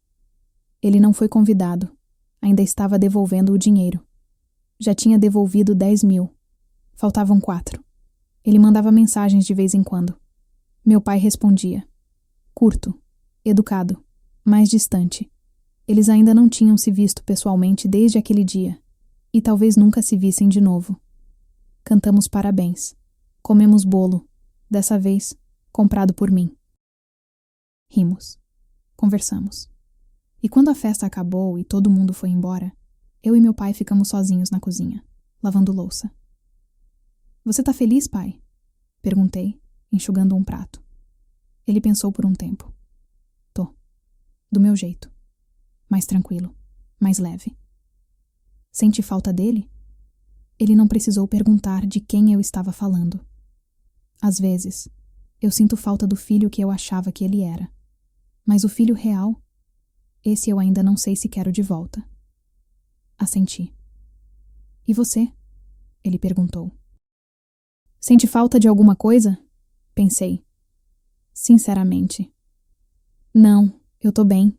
Ele não foi convidado. Ainda estava devolvendo o dinheiro. Já tinha devolvido 10.000. Faltavam 4. Ele mandava mensagens de vez em quando. Meu pai respondia. Curto, educado, mais distante. Eles ainda não tinham se visto pessoalmente desde aquele dia. E talvez nunca se vissem de novo. Cantamos parabéns. Comemos bolo. Dessa vez, comprado por mim. Rimos. Conversamos. E quando a festa acabou e todo mundo foi embora, eu e meu pai ficamos sozinhos na cozinha, lavando louça. Você tá feliz, pai? Perguntei, enxugando um prato. Ele pensou por um tempo. Tô. Do meu jeito. Mais tranquilo. Mais leve. Sente falta dele? Ele não precisou perguntar de quem eu estava falando. Às vezes, eu sinto falta do filho que eu achava que ele era. Mas o filho real... Esse eu ainda não sei se quero de volta. Assenti. E você? Ele perguntou. Sente falta de alguma coisa? Pensei. Sinceramente. Não, eu tô bem.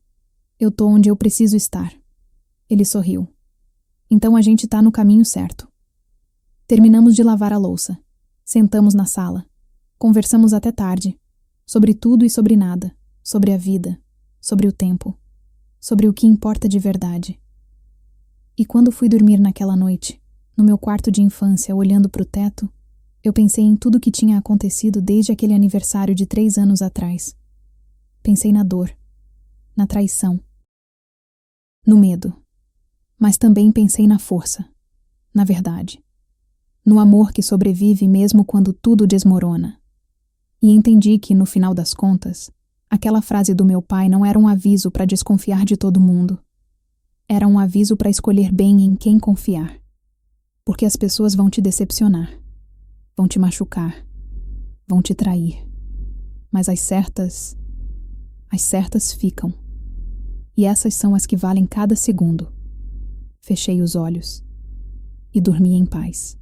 Eu tô onde eu preciso estar. Ele sorriu. Então a gente tá no caminho certo. Terminamos de lavar a louça. Sentamos na sala. Conversamos até tarde. Sobre tudo e sobre nada. Sobre a vida. Sobre o tempo. Sobre o que importa de verdade. E quando fui dormir naquela noite, no meu quarto de infância, olhando para o teto, eu pensei em tudo que tinha acontecido desde aquele aniversário de 3 anos atrás. Pensei na dor, na traição, no medo, mas também pensei na força, na verdade, no amor que sobrevive mesmo quando tudo desmorona. E entendi que, no final das contas, aquela frase do meu pai não era um aviso para desconfiar de todo mundo. Era um aviso para escolher bem em quem confiar. Porque as pessoas vão te decepcionar, vão te machucar, vão te trair. Mas as certas ficam. E essas são as que valem cada segundo. Fechei os olhos e dormi em paz.